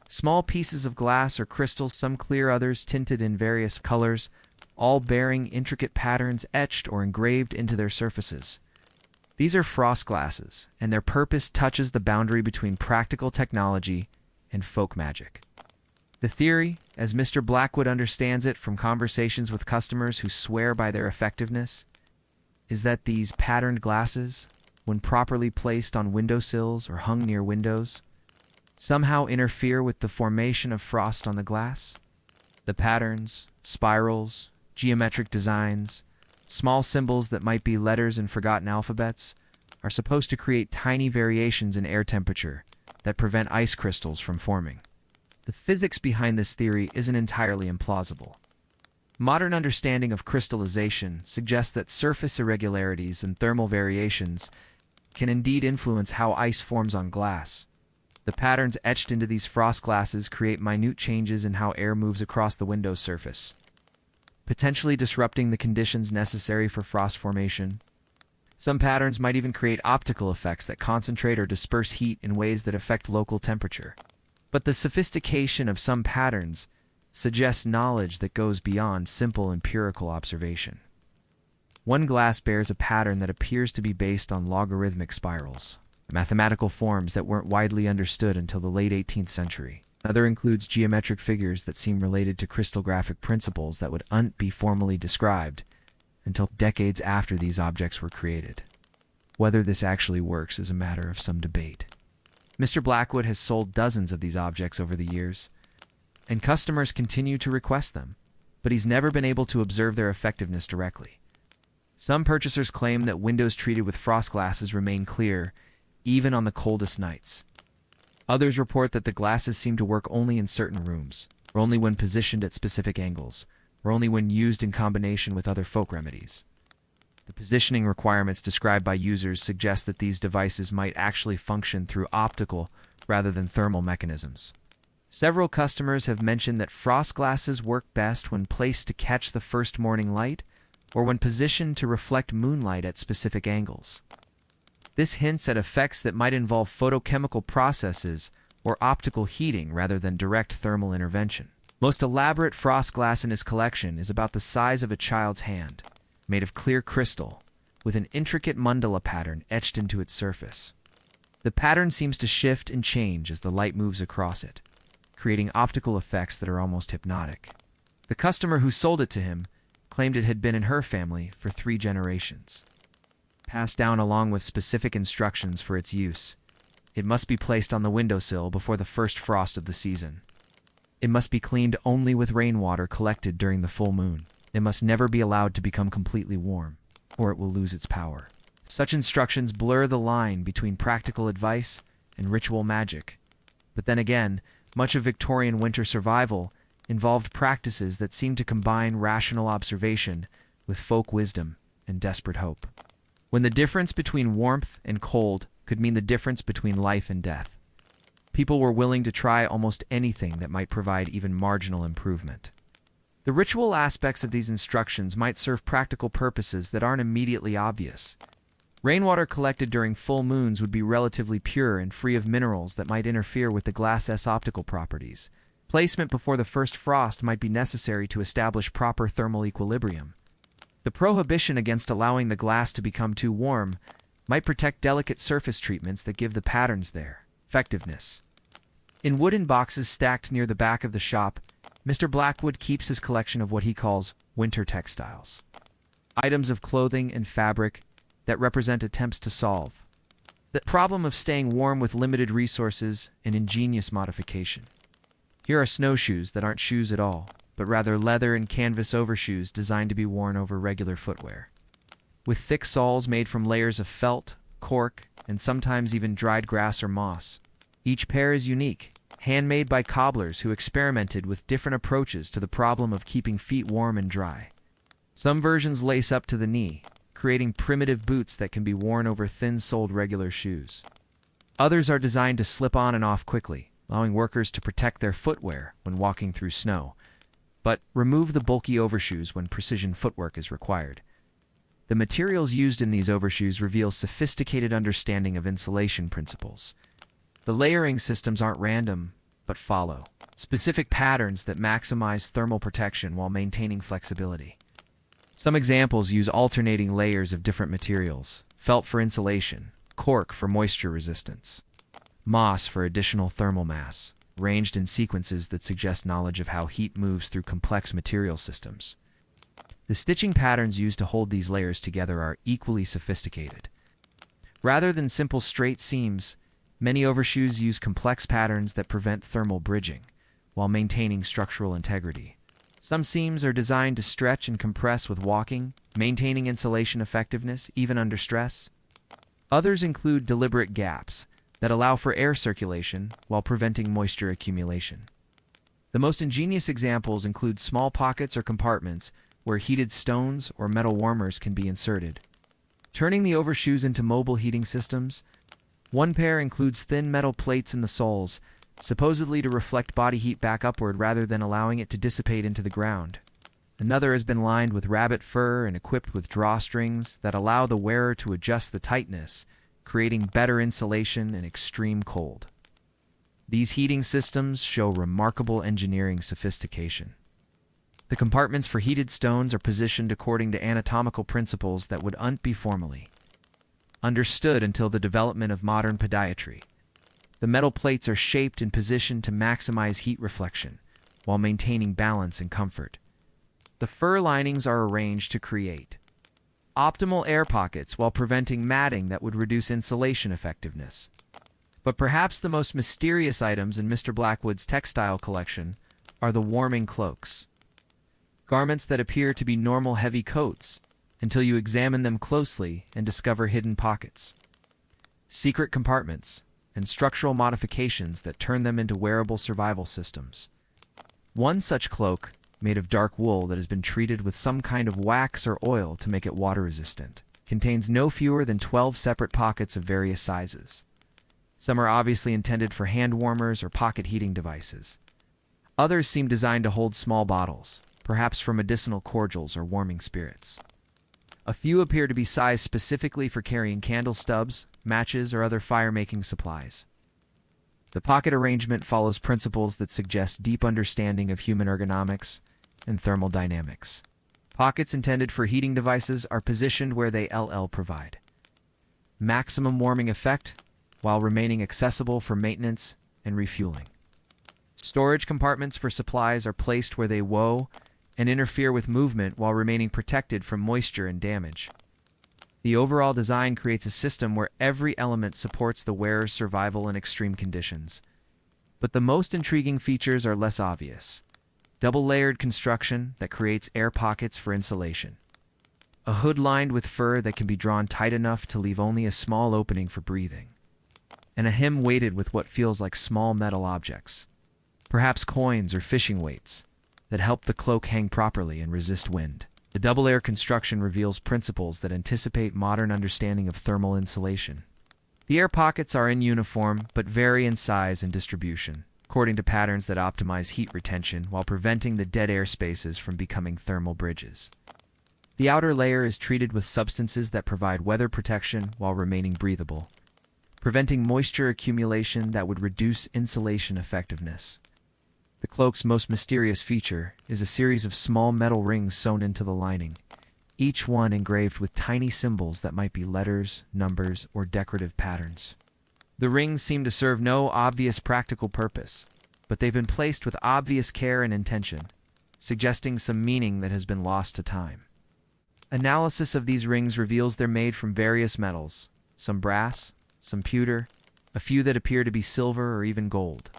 A: Small pieces of glass or crystals, some clear, others tinted in various colors, all bearing intricate patterns etched or engraved into their surfaces. These are frost glasses, and their purpose touches the boundary between practical technology and folk magic. The theory, as Mr. Blackwood understands it from conversations with customers who swear by their effectiveness, is that these patterned glasses, when properly placed on windowsills or hung near windows, somehow interfere with the formation of frost on the glass. The patterns, spirals, geometric designs, small symbols that might be letters in forgotten alphabets, are supposed to create tiny variations in air temperature that prevent ice crystals from forming. The physics behind this theory isn't entirely implausible. Modern understanding of crystallization suggests that surface irregularities and thermal variations can indeed influence how ice forms on glass. The patterns etched into these frost glasses create minute changes in how air moves across the window surface, potentially disrupting the conditions necessary for frost formation. Some patterns might even create optical effects that concentrate or disperse heat in ways that affect local temperature. But the sophistication of some patterns suggests knowledge that goes beyond simple empirical observation. One glass bears a pattern that appears to be based on logarithmic spirals, mathematical forms that weren't widely understood until the late 18th century. Another includes geometric figures that seem related to crystallographic principles that would be formally described until decades after these objects were created. Whether this actually works is a matter of some debate. Mr. Blackwood has sold dozens of these objects over the years, and customers continue to request them, but he's never been able to observe their effectiveness directly. Some purchasers claim that windows treated with frost glasses remain clear, even on the coldest nights. Others report that the glasses seem to work only in certain rooms, or only when positioned at specific angles, or only when used in combination with other folk remedies. The positioning requirements described by users suggest that these devices might actually function through optical rather than thermal mechanisms. Several customers have mentioned that frost glasses work best when placed to catch the first morning light, or when positioned to reflect moonlight at specific angles. This hints at effects that might involve photochemical processes or optical heating rather than direct thermal intervention. Most elaborate frost glass in his collection is about the size of a child's hand, made of clear crystal, with an intricate mandala pattern etched into its surface. The pattern seems to shift and change as the light moves across it, creating optical effects that are almost hypnotic. The customer who sold it to him claimed it had been in her family for 3 generations. Passed down along with specific instructions for its use. It must be placed on the windowsill before the first frost of the season. It must be cleaned only with rainwater collected during the full moon. It must never be allowed to become completely warm, or it will lose its power. Such instructions blur the line between practical advice and ritual magic. But then again, much of Victorian winter survival involved practices that seemed to combine rational observation with folk wisdom and desperate hope. When the difference between warmth and cold could mean the difference between life and death, people were willing to try almost anything that might provide even marginal improvement. The ritual aspects of these instructions might serve practical purposes that aren't immediately obvious. Rainwater collected during full moons would be relatively pure and free of minerals that might interfere with the glass's optical properties. Placement before the first frost might be necessary to establish proper thermal equilibrium. The prohibition against allowing the glass to become too warm might protect delicate surface treatments that give the patterns their effectiveness. In wooden boxes stacked near the back of the shop, Mr. Blackwood keeps his collection of what he calls winter textiles. Items of clothing and fabric that represent attempts to solve the problem of staying warm with limited resources and ingenious modification. Here are snowshoes that aren't shoes at all, but rather leather and canvas overshoes designed to be worn over regular footwear. With thick soles made from layers of felt, cork, and sometimes even dried grass or moss. Each pair is unique, handmade by cobblers who experimented with different approaches to the problem of keeping feet warm and dry. Some versions lace up to the knee, creating primitive boots that can be worn over thin-soled regular shoes. Others are designed to slip on and off quickly, allowing workers to protect their footwear when walking through snow, but remove the bulky overshoes when precision footwork is required. The materials used in these overshoes reveal sophisticated understanding of insulation principles. The layering systems aren't random, but follow specific patterns that maximize thermal protection while maintaining flexibility. Some examples use alternating layers of different materials: felt for insulation, cork for moisture resistance, moss for additional thermal mass, arranged in sequences that suggest knowledge of how heat moves through complex material systems. The stitching patterns used to hold these layers together are equally sophisticated. Rather than simple straight seams, many overshoes use complex patterns that prevent thermal bridging, while maintaining structural integrity. Some seams are designed to stretch and compress with walking, maintaining insulation effectiveness even under stress. Others include deliberate gaps that allow for air circulation while preventing moisture accumulation. The most ingenious examples include small pockets or compartments where heated stones or metal warmers can be inserted, turning the overshoes into mobile heating systems. One pair includes thin metal plates in the soles, supposedly to reflect body heat back upward rather than allowing it to dissipate into the ground. Another has been lined with rabbit fur and equipped with drawstrings that allow the wearer to adjust the tightness, creating better insulation in extreme cold. These heating systems show remarkable engineering sophistication. The compartments for heated stones are positioned according to anatomical principles that wouldn't be formally understood until the development of modern podiatry. The metal plates are shaped and positioned to maximize heat reflection, while maintaining balance and comfort. The fur linings are arranged to create optimal air pockets while preventing matting that would reduce insulation effectiveness. But perhaps the most mysterious items in Mr. Blackwood's textile collection are the warming cloaks. Garments that appear to be normal heavy coats until you examine them closely and discover hidden pockets, secret compartments, and structural modifications that turn them into wearable survival systems. One such cloak, made of dark wool that has been treated with some kind of wax or oil to make it water-resistant, contains no fewer than 12 separate pockets of various sizes. Some are obviously intended for hand warmers or pocket heating devices. Others seem designed to hold small bottles, perhaps for medicinal cordials or warming spirits. A few appear to be sized specifically for carrying candle stubs, matches, or other fire-making supplies. The pocket arrangement follows principles that suggest deep understanding of human ergonomics and thermal dynamics. Pockets intended for heating devices are positioned where they provide maximum warming effect while remaining accessible for maintenance and refueling. Storage compartments for supplies are placed where they and interfere with movement while remaining protected from moisture and damage. The overall design creates a system where every element supports the wearer's survival in extreme conditions. But the most intriguing features are less obvious. Double-layered construction that creates air pockets for insulation. A hood lined with fur that can be drawn tight enough to leave only a small opening for breathing. And a hem weighted with what feels like small metal objects, perhaps coins or fishing weights, that help the cloak hang properly and resist wind. The double-layer construction reveals principles that anticipate modern understanding of thermal insulation. The air pockets are in uniform, but vary in size and distribution, according to patterns that optimize heat retention while preventing the dead air spaces from becoming thermal bridges. The outer layer is treated with substances that provide weather protection while remaining breathable, preventing moisture accumulation that would reduce insulation effectiveness. The cloak's most mysterious feature is a series of small metal rings sewn into the lining, each one engraved with tiny symbols that might be letters, numbers, or decorative patterns. The rings seem to serve no obvious practical purpose, but they've been placed with obvious care and intention, suggesting some meaning that has been lost to time. Analysis of these rings reveals they're made from various metals, some brass, some pewter, a few that appear to be silver or even gold.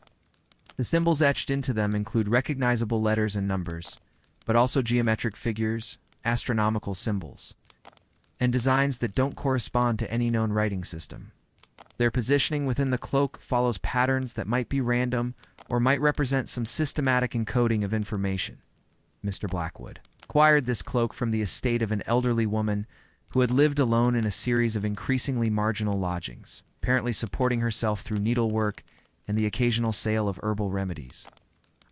A: The symbols etched into them include recognizable letters and numbers, but also geometric figures, astronomical symbols, and designs that don't correspond to any known writing system. Their positioning within the cloak follows patterns that might be random or might represent some systematic encoding of information. Mr. Blackwood acquired this cloak from the estate of an elderly woman who had lived alone in a series of increasingly marginal lodgings, apparently supporting herself through needlework and the occasional sale of herbal remedies.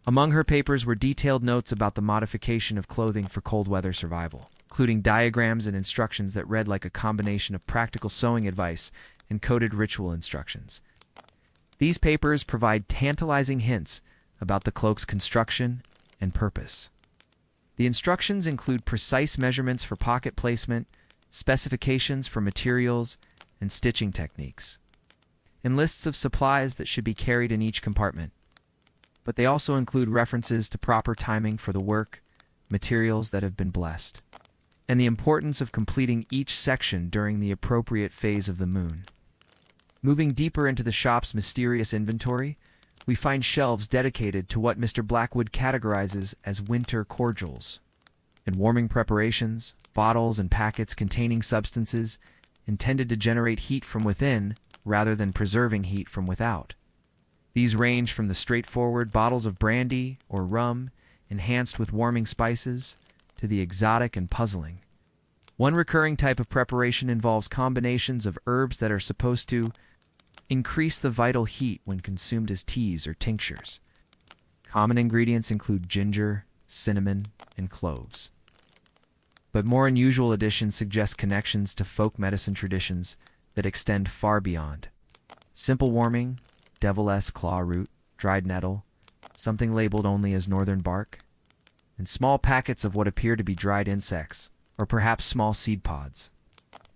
A: Among her papers were detailed notes about the modification of clothing for cold weather survival, including diagrams and instructions that read like a combination of practical sewing advice and coded ritual instructions. These papers provide tantalizing hints about the cloak's construction and purpose. The instructions include precise measurements for pocket placement, specifications for materials, and stitching techniques, and lists of supplies that should be carried in each compartment. But they also include references to proper timing for the work, materials that have been blessed, and the importance of completing each section during the appropriate phase of the moon. Moving deeper into the shop's mysterious inventory, we find shelves dedicated to what Mr. Blackwood categorizes as winter cordials, and warming preparations, bottles and packets containing substances intended to generate heat from within rather than preserving heat from without. These range from the straightforward bottles of brandy or rum enhanced with warming spices to the exotic and puzzling. One recurring type of preparation involves combinations of herbs that are supposed to increase the vital heat when consumed as teas or tinctures. Common ingredients include ginger, cinnamon, and cloves. But more unusual additions suggest connections to folk medicine traditions that extend far beyond. Simple warming, devil's claw root, dried nettle, something labeled only as northern bark, and small packets of what appear to be dried insects, or perhaps small seed pods.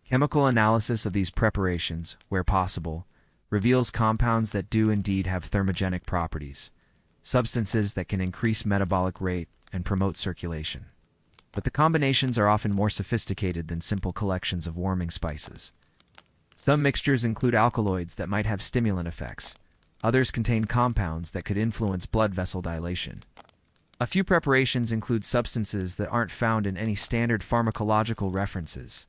A: Chemical analysis of these preparations, where possible, reveals compounds that do indeed have thermogenic properties, substances that can increase metabolic rate and promote circulation. But the combinations are often more sophisticated than simple collections of warming spices. Some mixtures include alkaloids that might have stimulant effects. Others contain compounds that could influence blood vessel dilation. A few preparations include substances that aren't found in any standard pharmacological references.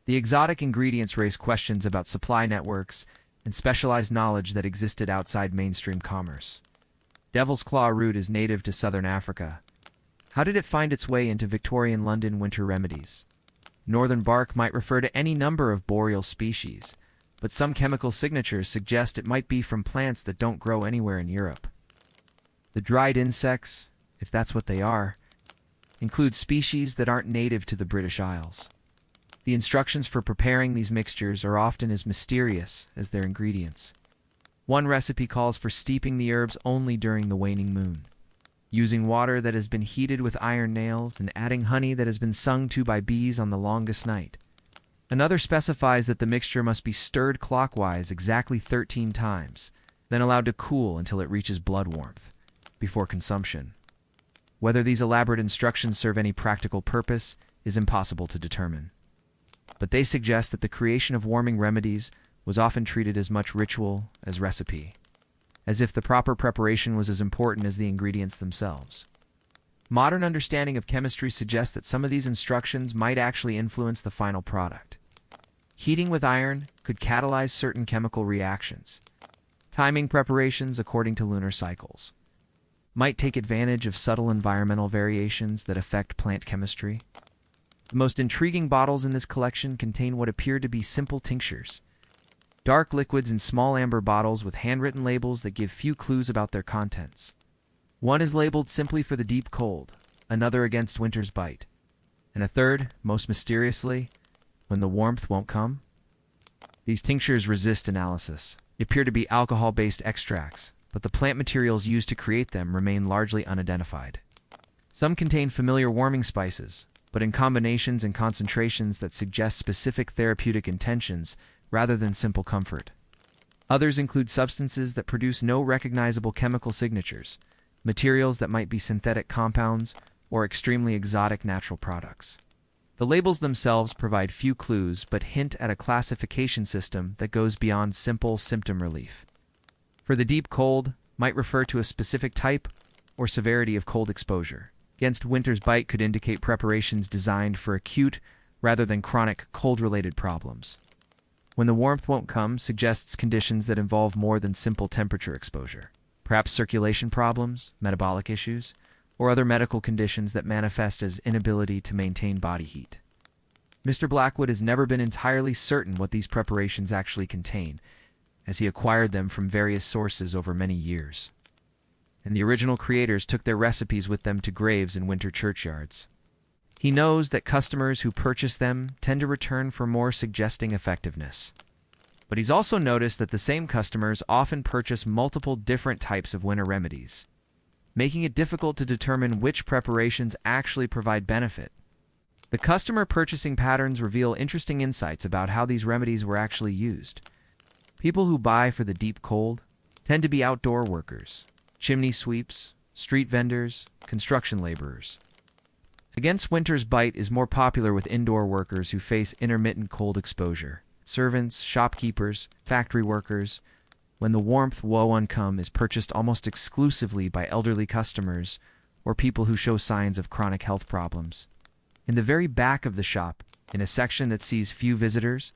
A: The exotic ingredients raise questions about supply networks and specialized knowledge that existed outside mainstream commerce. Devil's claw root is native to southern Africa. How did it find its way into Victorian London winter remedies? Northern bark might refer to any number of boreal species, but some chemical signatures suggest it might be from plants that don't grow anywhere in Europe. The dried insects, if that's what they are, include species that aren't native to the British Isles. The instructions for preparing these mixtures are often as mysterious as their ingredients. One recipe calls for steeping the herbs only during the waning moon, using water that has been heated with iron nails and adding honey that has been sung to by bees on the longest night. Another specifies that the mixture must be stirred clockwise exactly 13 times, then allowed to cool until it reaches blood warmth, before consumption. Whether these elaborate instructions serve any practical purpose is impossible to determine. But they suggest that the creation of warming remedies was often treated as much ritual as recipe, as if the proper preparation was as important as the ingredients themselves. Modern understanding of chemistry suggests that some of these instructions might actually influence the final product. Heating with iron could catalyze certain chemical reactions. Timing preparations according to lunar cycles might take advantage of subtle environmental variations that affect plant chemistry. The most intriguing bottles in this collection contain what appear to be simple tinctures, dark liquids in small amber bottles with handwritten labels that give few clues about their contents. One is labeled simply for the deep cold, another against winter's bite, and a third, most mysteriously, when the warmth won't come. These tinctures resist analysis. They appear to be alcohol-based extracts, but the plant materials used to create them remain largely unidentified. Some contain familiar warming spices, but in combinations and concentrations that suggest specific therapeutic intentions rather than simple comfort. Others include substances that produce no recognizable chemical signatures, materials that might be synthetic compounds, or extremely exotic natural products. The labels themselves provide few clues but hint at a classification system that goes beyond simple symptom relief. For the deep cold, might refer to a specific type or severity of cold exposure. Against winter's bite could indicate preparations designed for acute rather than chronic cold-related problems. When the warmth won't come suggests conditions that involve more than simple temperature exposure. Perhaps circulation problems, metabolic issues, or other medical conditions that manifest as inability to maintain body heat. Mr. Blackwood has never been entirely certain what these preparations actually contain, as he acquired them from various sources over many years. And the original creators took their recipes with them to graves in winter churchyards. He knows that customers who purchase them tend to return for more, suggesting effectiveness. But he's also noticed that the same customers often purchase multiple different types of winter remedies, making it difficult to determine which preparations actually provide benefit. The customer purchasing patterns reveal interesting insights about how these remedies were actually used. People who buy for the deep cold tend to be outdoor workers, chimney sweeps, street vendors, construction laborers. Against winter's bite is more popular with indoor workers who face intermittent cold exposure. Servants, shopkeepers, factory workers. When the warmth won't come is purchased almost exclusively by elderly customers or people who show signs of chronic health problems. In the very back of the shop, in a section that sees few visitors,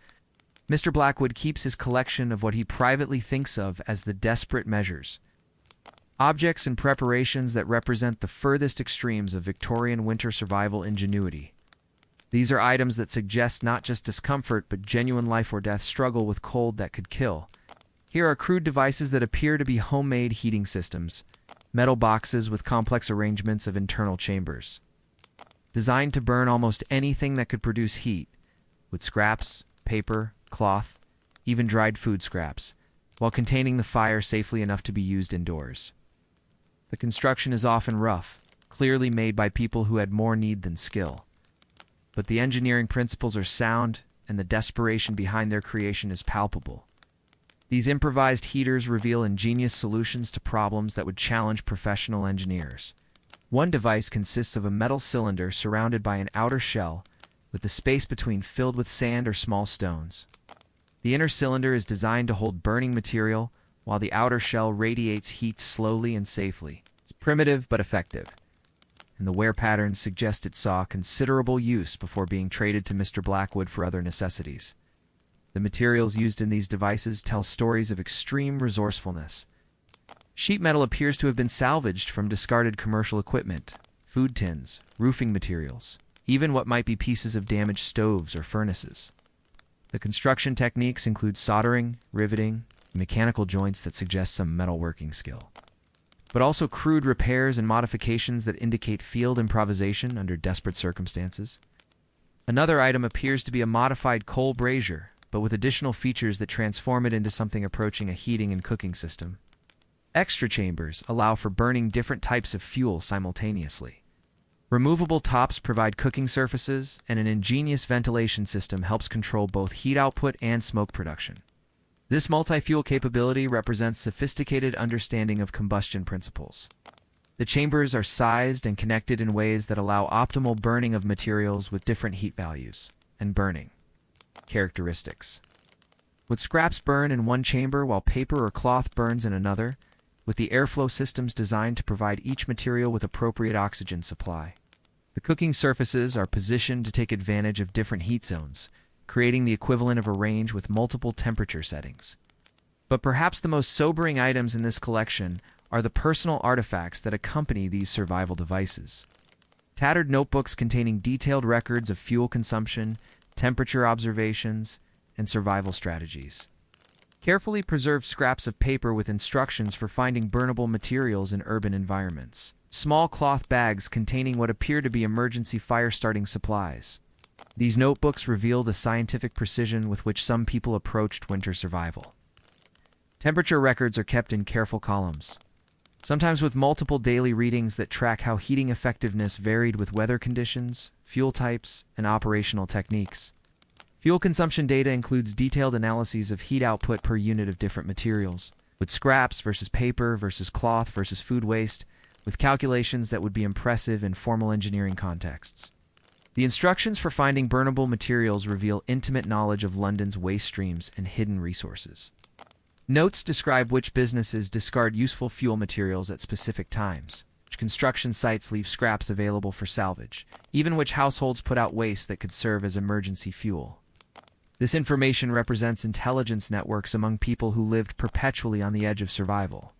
A: Mr. Blackwood keeps his collection of what he privately thinks of as the desperate measures. Objects and preparations that represent the furthest extremes of Victorian winter survival ingenuity. These are items that suggest not just discomfort but genuine life or death struggle with cold that could kill. Here are crude devices that appear to be homemade heating systems, metal boxes with complex arrangements of internal chambers, designed to burn almost anything that could produce heat, with scraps, paper, cloth, even dried food scraps, while containing the fire safely enough to be used indoors. The construction is often rough, clearly made by people who had more need than skill. But the engineering principles are sound, and the desperation behind their creation is palpable. These improvised heaters reveal ingenious solutions to problems that would challenge professional engineers. One device consists of a metal cylinder surrounded by an outer shell, with the space between filled with sand or small stones. The inner cylinder is designed to hold burning material, while the outer shell radiates heat slowly and safely. It's primitive but effective, and the wear patterns suggest it saw considerable use before being traded to Mr. Blackwood for other necessities. The materials used in these devices tell stories of extreme resourcefulness. Sheet metal appears to have been salvaged from discarded commercial equipment, food tins, roofing materials, even what might be pieces of damaged stoves or furnaces. The construction techniques include soldering, riveting, and mechanical joints that suggest some metalworking skill, but also crude repairs and modifications that indicate field improvisation under desperate circumstances. Another item appears to be a modified coal brazier, but with additional features that transform it into something approaching a heating and cooking system. Extra chambers allow for burning different types of fuel simultaneously. Removable tops provide cooking surfaces, and an ingenious ventilation system helps control both heat output and smoke production. This multi-fuel capability represents sophisticated understanding of combustion principles. The chambers are sized and connected in ways that allow optimal burning of materials with different heat values and burning characteristics. Would scraps burn in one chamber while paper or cloth burns in another, with the airflow systems designed to provide each material with appropriate oxygen supply? The cooking surfaces are positioned to take advantage of different heat zones, creating the equivalent of a range with multiple temperature settings. But perhaps the most sobering items in this collection are the personal artifacts that accompany these survival devices. Tattered notebooks containing detailed records of fuel consumption, temperature observations, and survival strategies. Carefully preserved scraps of paper with instructions for finding burnable materials in urban environments. Small cloth bags containing what appear to be emergency fire-starting supplies. These notebooks reveal the scientific precision with which some people approached winter survival. Temperature records are kept in careful columns, sometimes with multiple daily readings that track how heating effectiveness varied with weather conditions, fuel types, and operational techniques. Fuel consumption data includes detailed analyses of heat output per unit of different materials, with scraps versus paper versus cloth versus food waste, with calculations that would be impressive in formal engineering contexts. The instructions for finding burnable materials reveal intimate knowledge of London's waste streams and hidden resources. Notes describe which businesses discard useful fuel materials at specific times, which construction sites leave scraps available for salvage, even which households put out waste that could serve as emergency fuel. This information represents intelligence networks among people who lived perpetually on the edge of survival,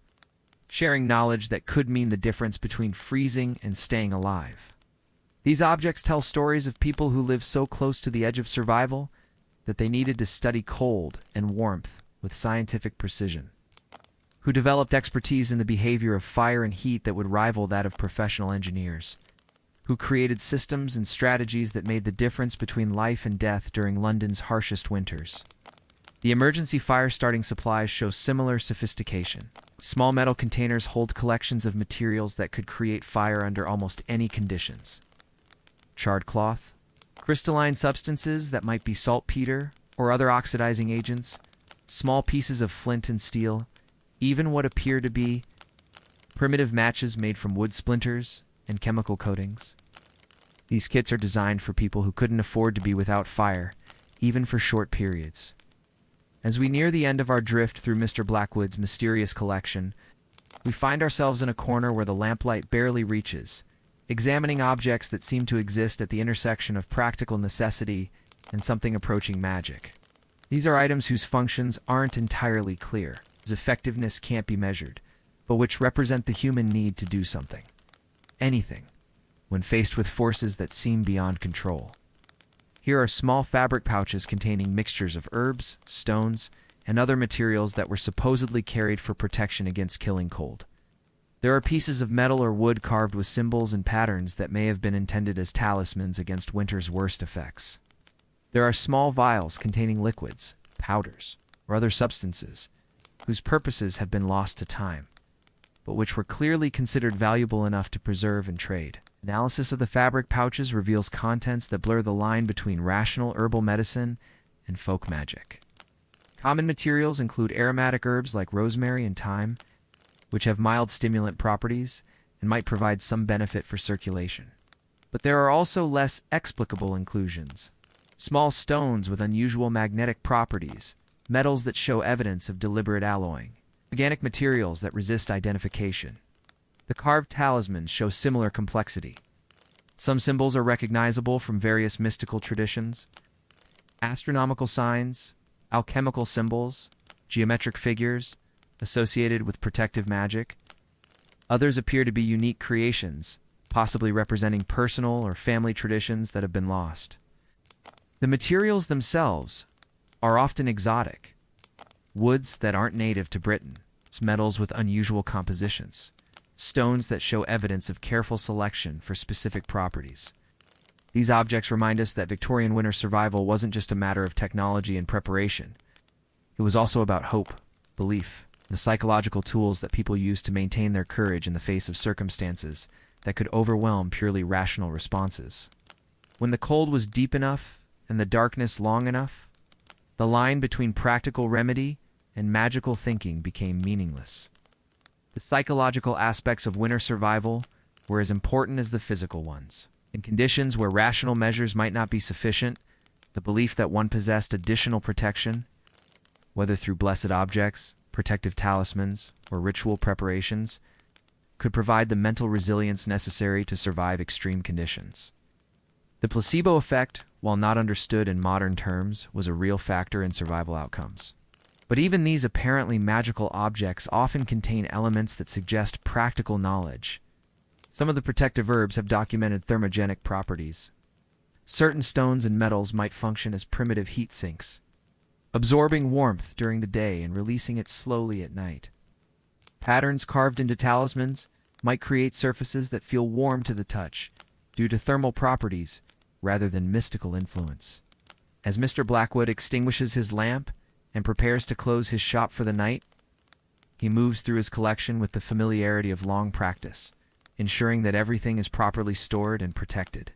A: sharing knowledge that could mean the difference between freezing and staying alive. These objects tell stories of people who lived so close to the edge of survival that they needed to study cold and warmth with scientific precision, who developed expertise in the behavior of fire and heat that would rival that of professional engineers, who created systems and strategies that made the difference between life and death during London's harshest winters. The emergency fire-starting supplies show similar sophistication. Small metal containers hold collections of materials that could create fire under almost any conditions. Charred cloth, crystalline substances that might be saltpeter or other oxidizing agents, small pieces of flint and steel, even what appear to be primitive matches made from wood splinters and chemical coatings. These kits are designed for people who couldn't afford to be without fire, even for short periods. As we near the end of our drift through Mr. Blackwood's mysterious collection, we find ourselves in a corner where the lamplight barely reaches, examining objects that seem to exist at the intersection of practical necessity and something approaching magic. These are items whose functions aren't entirely clear, whose effectiveness can't be measured, but which represent the human need to do something. Anything, when faced with forces that seem beyond control. Here are small fabric pouches containing mixtures of herbs, stones, and other materials that were supposedly carried for protection against killing cold. There are pieces of metal or wood carved with symbols and patterns that may have been intended as talismans against winter's worst effects. There are small vials containing liquids, powders, or other substances, whose purposes have been lost to time, but which were clearly considered valuable enough to preserve and trade. Analysis of the fabric pouches reveals contents that blur the line between rational herbal medicine and folk magic. Common materials include aromatic herbs like rosemary and thyme, which have mild stimulant properties and might provide some benefit for circulation. But there are also less explicable inclusions. Small stones with unusual magnetic properties, metals that show evidence of deliberate alloying, organic materials that resist identification. The carved talismans show similar complexity. Some symbols are recognizable from various mystical traditions. Astronomical signs, alchemical symbols, geometric figures associated with protective magic. Others appear to be unique creations, possibly representing personal or family traditions that have been lost. The materials themselves are often exotic. Woods that aren't native to Britain, metals with unusual compositions, stones that show evidence of careful selection for specific properties. These objects remind us that Victorian winter survival wasn't just a matter of technology and preparation. It was also about hope, belief, and the psychological tools that people used to maintain their courage in the face of circumstances that could overwhelm purely rational responses. When the cold was deep enough and the darkness long enough, the line between practical remedy and magical thinking became meaningless. The psychological aspects of winter survival were as important as the physical ones. In conditions where rational measures might not be sufficient, the belief that one possessed additional protection, whether through blessed objects, protective talismans, or ritual preparations, could provide the mental resilience necessary to survive extreme conditions. The placebo effect, while not understood in modern terms, was a real factor in survival outcomes. But even these apparently magical objects often contain elements that suggest practical knowledge. Some of the protective herbs have documented thermogenic properties. Certain stones and metals might function as primitive heat sinks, absorbing warmth during the day and releasing it slowly at night. Patterns carved into talismans might create surfaces that feel warm to the touch due to thermal properties rather than mystical influence. As Mr. Blackwood extinguishes his lamp and prepares to close his shop for the night, he moves through his collection with the familiarity of long practice, ensuring that everything is properly stored and protected.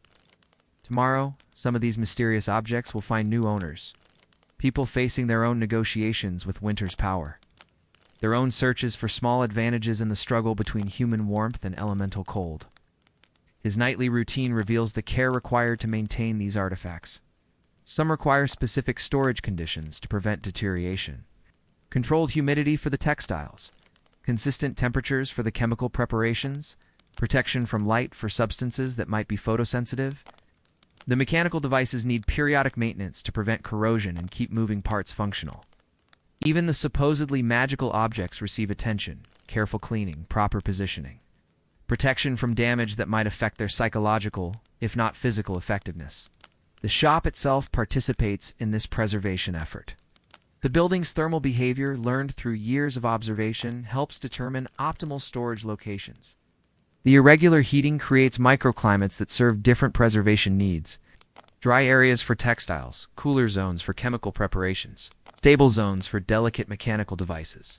A: Tomorrow, some of these mysterious objects will find new owners. People facing their own negotiations with winter's power. Their own searches for small advantages in the struggle between human warmth and elemental cold. His nightly routine reveals the care required to maintain these artifacts. Some require specific storage conditions to prevent deterioration. Controlled humidity for the textiles. Consistent temperatures for the chemical preparations. Protection from light for substances that might be photosensitive. The mechanical devices need periodic maintenance to prevent corrosion and keep moving parts functional. Even the supposedly magical objects receive attention, careful cleaning, proper positioning. Protection from damage that might affect their psychological, if not physical, effectiveness. The shop itself participates in this preservation effort. The building's thermal behavior, learned through years of observation, helps determine optimal storage locations. The irregular heating creates microclimates that serve different preservation needs. Dry areas for textiles, cooler zones for chemical preparations, stable zones for delicate mechanical devices.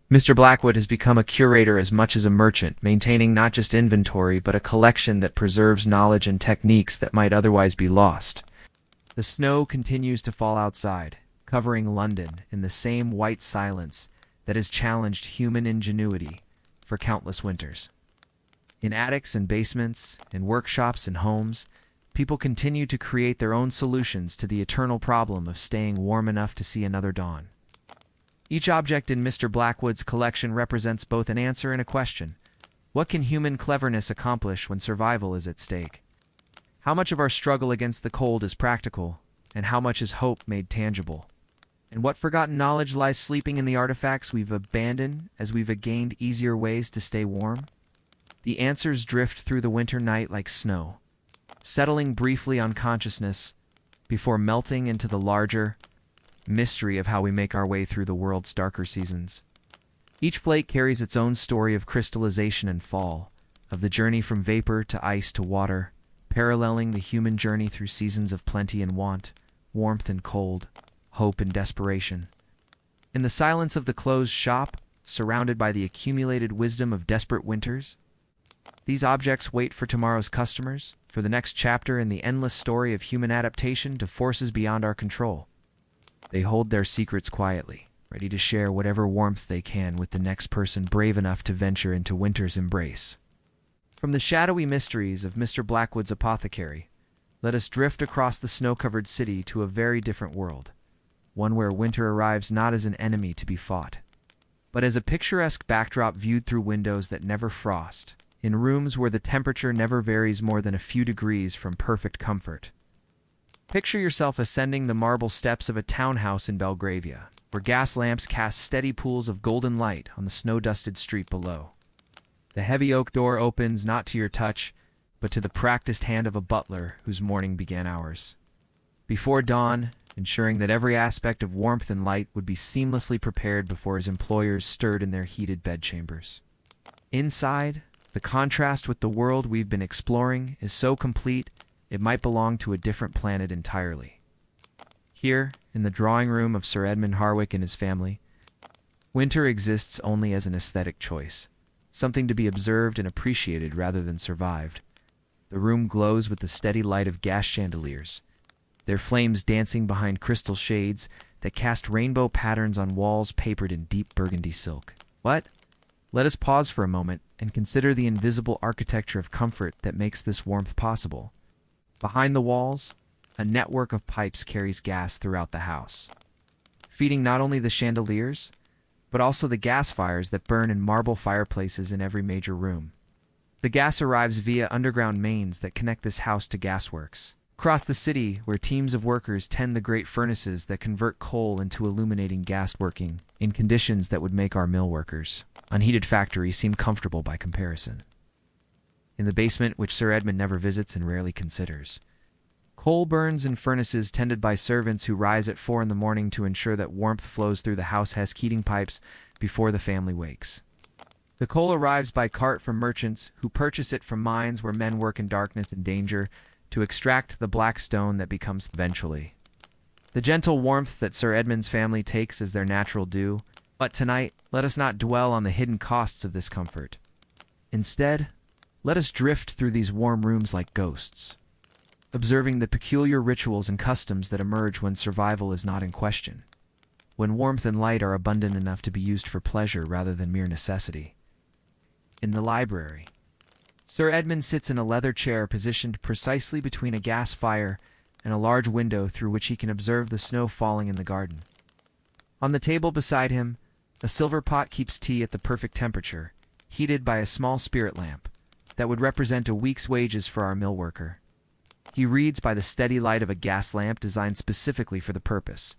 A: Mr. Blackwood has become a curator as much as a merchant, maintaining not just inventory but a collection that preserves knowledge and techniques that might otherwise be lost. The snow continues to fall outside, covering London in the same white silence that has challenged human ingenuity for countless winters. In attics and basements, in workshops and homes, people continue to create their own solutions to the eternal problem of staying warm enough to see another dawn. Each object in Mr. Blackwood's collection represents both an answer and a question. What can human cleverness accomplish when survival is at stake? How much of our struggle against the cold is practical, and how much is hope made tangible? And what forgotten knowledge lies sleeping in the artifacts we've abandoned as we've gained easier ways to stay warm? The answers drift through the winter night like snow, settling briefly on consciousness before melting into the larger mystery of how we make our way through the world's darker seasons. Each flake carries its own story of crystallization and fall, of the journey from vapor to ice to water, paralleling the human journey through seasons of plenty and want, warmth and cold, hope and desperation. In the silence of the closed shop, surrounded by the accumulated wisdom of desperate winters, these objects wait for tomorrow's customers, for the next chapter in the endless story of human adaptation to forces beyond our control. They hold their secrets quietly, ready to share whatever warmth they can with the next person brave enough to venture into winter's embrace. From the shadowy mysteries of Mr. Blackwood's apothecary, let us drift across the snow-covered city to a very different world, one where winter arrives not as an enemy to be fought, but as a picturesque backdrop viewed through windows that never frost, in rooms where the temperature never varies more than a few degrees from perfect comfort. Picture yourself ascending the marble steps of a townhouse in Belgravia, where gas lamps cast steady pools of golden light on the snow-dusted street below. The heavy oak door opens not to your touch, but to the practiced hand of a butler whose morning began hours. Before dawn, ensuring that every aspect of warmth and light would be seamlessly prepared before his employers stirred in their heated bedchambers. Inside, the contrast with the world we've been exploring is so complete it might belong to a different planet entirely. Here, in the drawing room of Sir Edmund Harwick and his family, winter exists only as an aesthetic choice, something to be observed and appreciated rather than survived. The room glows with the steady light of gas chandeliers, their flames dancing behind crystal shades that cast rainbow patterns on walls papered in deep burgundy silk. What? Let us pause for a moment and consider the invisible architecture of comfort that makes this warmth possible. Behind the walls, a network of pipes carries gas throughout the house, feeding not only the chandeliers, but also the gas fires that burn in marble fireplaces in every major room. The gas arrives via underground mains that connect this house to gasworks. Across the city, where teams of workers tend the great furnaces that convert coal into illuminating gas, working in conditions that would make our mill workers' unheated factory seem comfortable by comparison. In the basement, which Sir Edmund never visits and rarely considers, coal burns in furnaces tended by servants who rise at 4 a.m. to ensure that warmth flows through the house heating pipes before the family wakes. The coal arrives by cart from merchants who purchase it from mines where men work in darkness and danger to extract the black stone that becomes eventually the gentle warmth that Sir Edmund's family takes as their natural due. But tonight, let us not dwell on the hidden costs of this comfort. Instead, let us drift through these warm rooms like ghosts, observing the peculiar rituals and customs that emerge when survival is not in question, when warmth and light are abundant enough to be used for pleasure rather than mere necessity. In the library, Sir Edmund sits in a leather chair positioned precisely between a gas fire and a large window through which he can observe the snow falling in the garden. On the table beside him, a silver pot keeps tea at the perfect temperature, heated by a small spirit lamp that would represent a week's wages for our mill worker. He reads by the steady light of a gas lamp designed specifically for the purpose.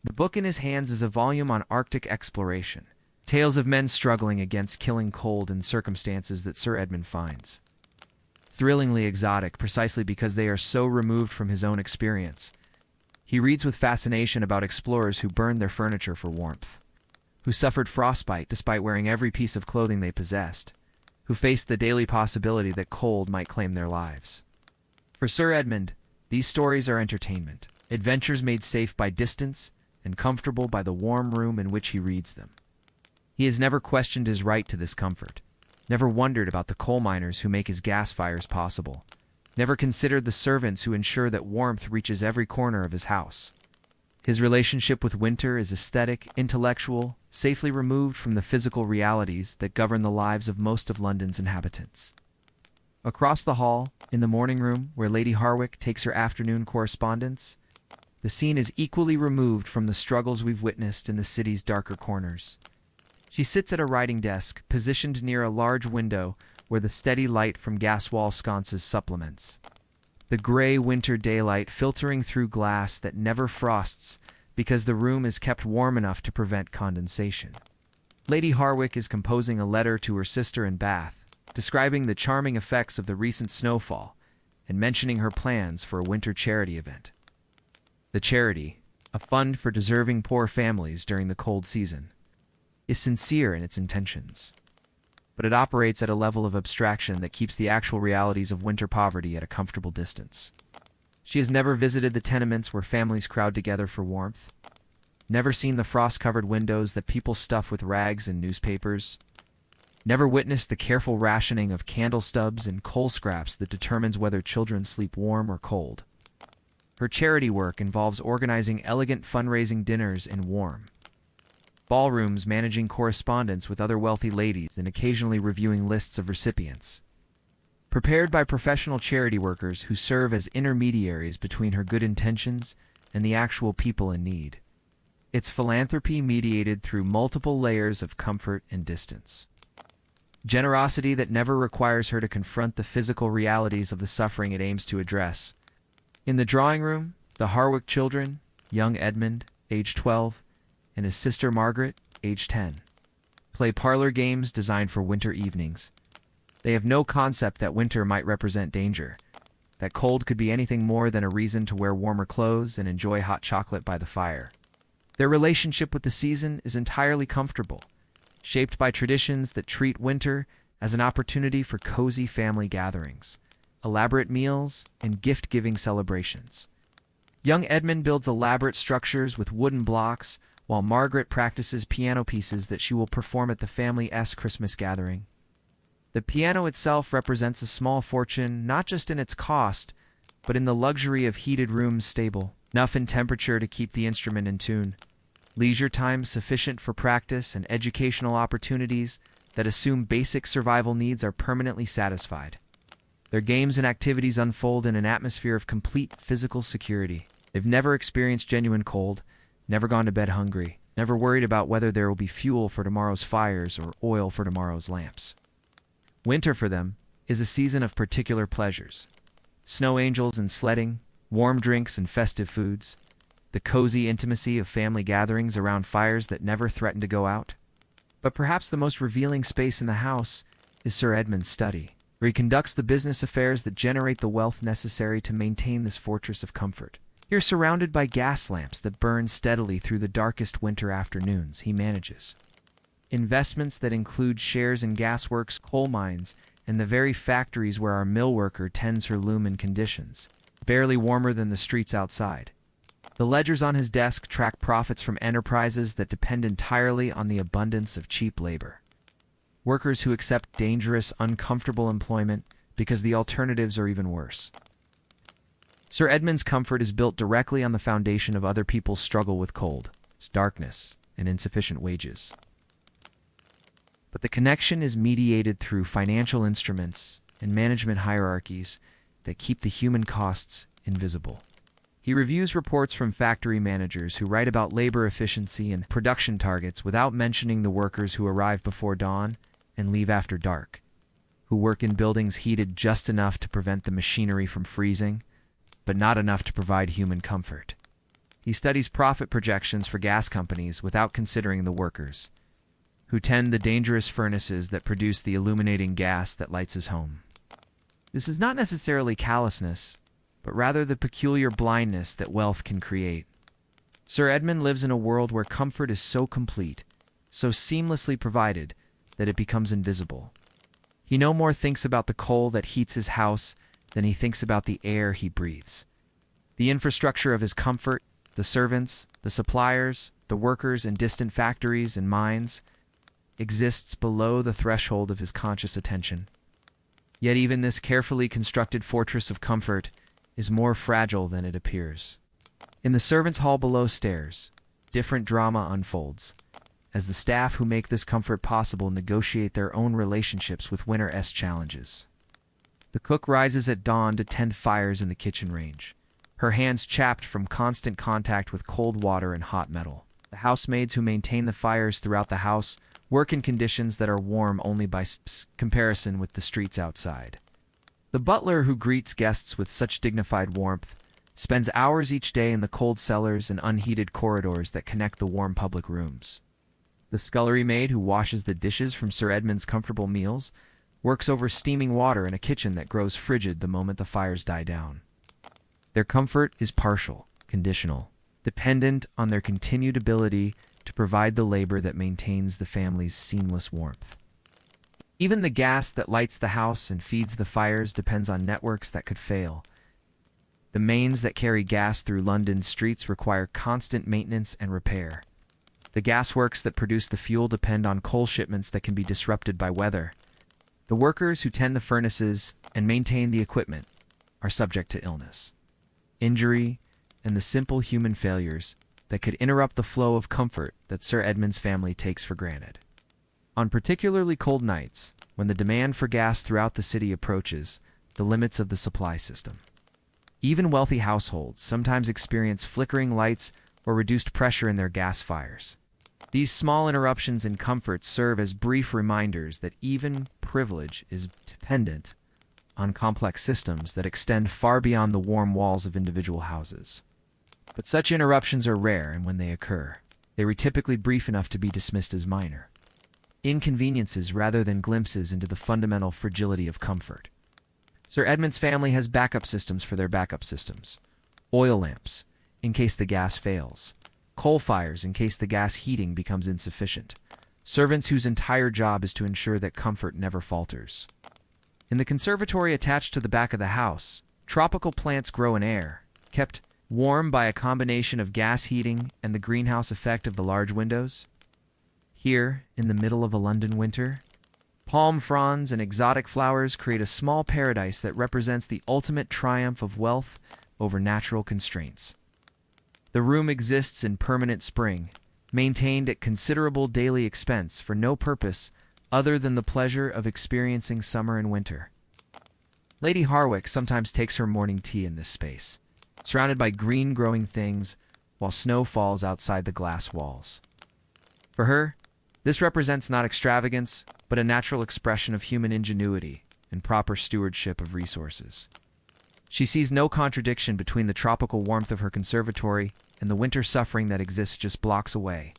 A: The book in his hands is a volume on Arctic exploration, tales of men struggling against killing cold in circumstances that Sir Edmund finds thrillingly exotic precisely because they are so removed from his own experience. He reads with fascination about explorers who burned their furniture for warmth, who suffered frostbite despite wearing every piece of clothing they possessed, who faced the daily possibility that cold might claim their lives. For Sir Edmund, these stories are entertainment, adventures made safe by distance and comfortable by the warm room in which he reads them. He has never questioned his right to this comfort, never wondered about the coal miners who make his gas fires possible, never considered the servants who ensure that warmth reaches every corner of his house. His relationship with winter is aesthetic, intellectual, safely removed from the physical realities that govern the lives of most of London's inhabitants. Across the hall, in the morning room where Lady Harwick takes her afternoon correspondence, the scene is equally removed from the struggles we've witnessed in the city's darker corners. She sits at a writing desk, positioned near a large window where the steady light from gas wall sconces supplements the gray winter daylight filtering through glass that never frosts because the room is kept warm enough to prevent condensation. Lady Harwick is composing a letter to her sister in Bath, describing the charming effects of the recent snowfall and mentioning her plans for a winter charity event. The charity, a fund for deserving poor families during the cold season, is sincere in its intentions, but it operates at a level of abstraction that keeps the actual realities of winter poverty at a comfortable distance. She has never visited the tenements where families crowd together for warmth, never seen the frost-covered windows that people stuff with rags and newspapers, never witnessed the careful rationing of candle stubs and coal scraps that determines whether children sleep warm or cold. Her charity work involves organizing elegant fundraising dinners in warm ballrooms, managing correspondence with other wealthy ladies, and occasionally reviewing lists of recipients, prepared by professional charity workers who serve as intermediaries between her good intentions and the actual people in need. It's philanthropy mediated through multiple layers of comfort and distance. Generosity that never requires her to confront the physical realities of the suffering it aims to address. In the drawing room, the Harwick children, young Edmund, age 12, and his sister Margaret, age 10, play parlor games designed for winter evenings. They have no concept that winter might represent danger, that cold could be anything more than a reason to wear warmer clothes and enjoy hot chocolate by the fire. Their relationship with the season is entirely comfortable, shaped by traditions that treat winter as an opportunity for cozy family gatherings, elaborate meals, and gift-giving celebrations. Young Edmund builds elaborate structures with wooden blocks, while Margaret practices piano pieces that she will perform at the family's Christmas gathering. The piano itself represents a small fortune not just in its cost, but in the luxury of heated rooms stable, enough in temperature to keep the instrument in tune, leisure time sufficient for practice, and educational opportunities that assume basic survival needs are permanently satisfied. Their games and activities unfold in an atmosphere of complete physical security. They've never experienced genuine cold, never gone to bed hungry, never worried about whether there will be fuel for tomorrow's fires or oil for tomorrow's lamps. Winter for them is a season of particular pleasures. Snow angels and sledding, warm drinks and festive foods, the cozy intimacy of family gatherings around fires that never threaten to go out. But perhaps the most revealing space in the house is Sir Edmund's study, where he conducts the business affairs that generate the wealth necessary to maintain this fortress of comfort. Here, surrounded by gas lamps that burn steadily through the darkest winter afternoons, he manages investments that include shares in gasworks, coal mines, and the very factories where our mill worker tends her loom in conditions barely warmer than the streets outside. The ledgers on his desk track profits from enterprises that depend entirely on the abundance of cheap labor. Workers who accept dangerous, uncomfortable employment because the alternatives are even worse. Sir Edmund's comfort is built directly on the foundation of other people's struggle with cold, darkness, and insufficient wages. But the connection is mediated through financial instruments and management hierarchies that keep the human costs invisible. He reviews reports from factory managers who write about labor efficiency and production targets without mentioning the workers who arrive before dawn and leave after dark, who work in buildings heated just enough to prevent the machinery from freezing, but not enough to provide human comfort. He studies profit projections for gas companies without considering the workers, who tend the dangerous furnaces that produce the illuminating gas that lights his home. This is not necessarily callousness, but rather the peculiar blindness that wealth can create. Sir Edmund lives in a world where comfort is so complete, so seamlessly provided, that it becomes invisible. He no more thinks about the coal that heats his house than he thinks about the air he breathes. The infrastructure of his comfort, the servants, the suppliers, the workers in distant factories and mines, exists below the threshold of his conscious attention. Yet even this carefully constructed fortress of comfort is more fragile than it appears. In the servants' hall below stairs, different drama unfolds, as the staff who make this comfort possible negotiate their own relationships with winter-esque challenges. The cook rises at dawn to tend fires in the kitchen range, her hands chapped from constant contact with cold water and hot metal. The housemaids who maintain the fires throughout the house work in conditions that are warm only by comparison with the streets outside. The butler who greets guests with such dignified warmth spends hours each day in the cold cellars and unheated corridors that connect the warm public rooms. The scullery maid who washes the dishes from Sir Edmund's comfortable meals works over steaming water in a kitchen that grows frigid the moment the fires die down. Their comfort is partial, conditional, dependent on their continued ability to provide the labor that maintains the family's seamless warmth. Even the gas that lights the house and feeds the fires depends on networks that could fail. The mains that carry gas through London's streets require constant maintenance and repair. The gasworks that produce the fuel depend on coal shipments that can be disrupted by weather. The workers who tend the furnaces and maintain the equipment are subject to illness, injury, and the simple human failures that could interrupt the flow of comfort that Sir Edmund's family takes for granted. On particularly cold nights, when the demand for gas throughout the city approaches the limits of the supply system, even wealthy households sometimes experience flickering lights or reduced pressure in their gas fires. These small interruptions in comfort serve as brief reminders that even privilege is dependent on complex systems that extend far beyond the warm walls of individual houses. But such interruptions are rare, and when they occur, they are typically brief enough to be dismissed as minor inconveniences rather than glimpses into the fundamental fragility of comfort. Sir Edmund's family has backup systems for their backup systems. Oil lamps, in case the gas fails. Coal fires, in case the gas heating becomes insufficient. Servants whose entire job is to ensure that comfort never falters. In the conservatory attached to the back of the house, tropical plants grow in air, kept warm by a combination of gas heating and the greenhouse effect of the large windows. Here, in the middle of a London winter, palm fronds and exotic flowers create a small paradise that represents the ultimate triumph of wealth over natural constraints. The room exists in permanent spring, maintained at considerable daily expense for no purpose other than the pleasure of experiencing summer and winter. Lady Harwick sometimes takes her morning tea in this space, surrounded by green growing things while snow falls outside the glass walls. For her, this represents not extravagance, but a natural expression of human ingenuity and proper stewardship of resources. She sees no contradiction between the tropical warmth of her conservatory and the winter suffering that exists just blocks away,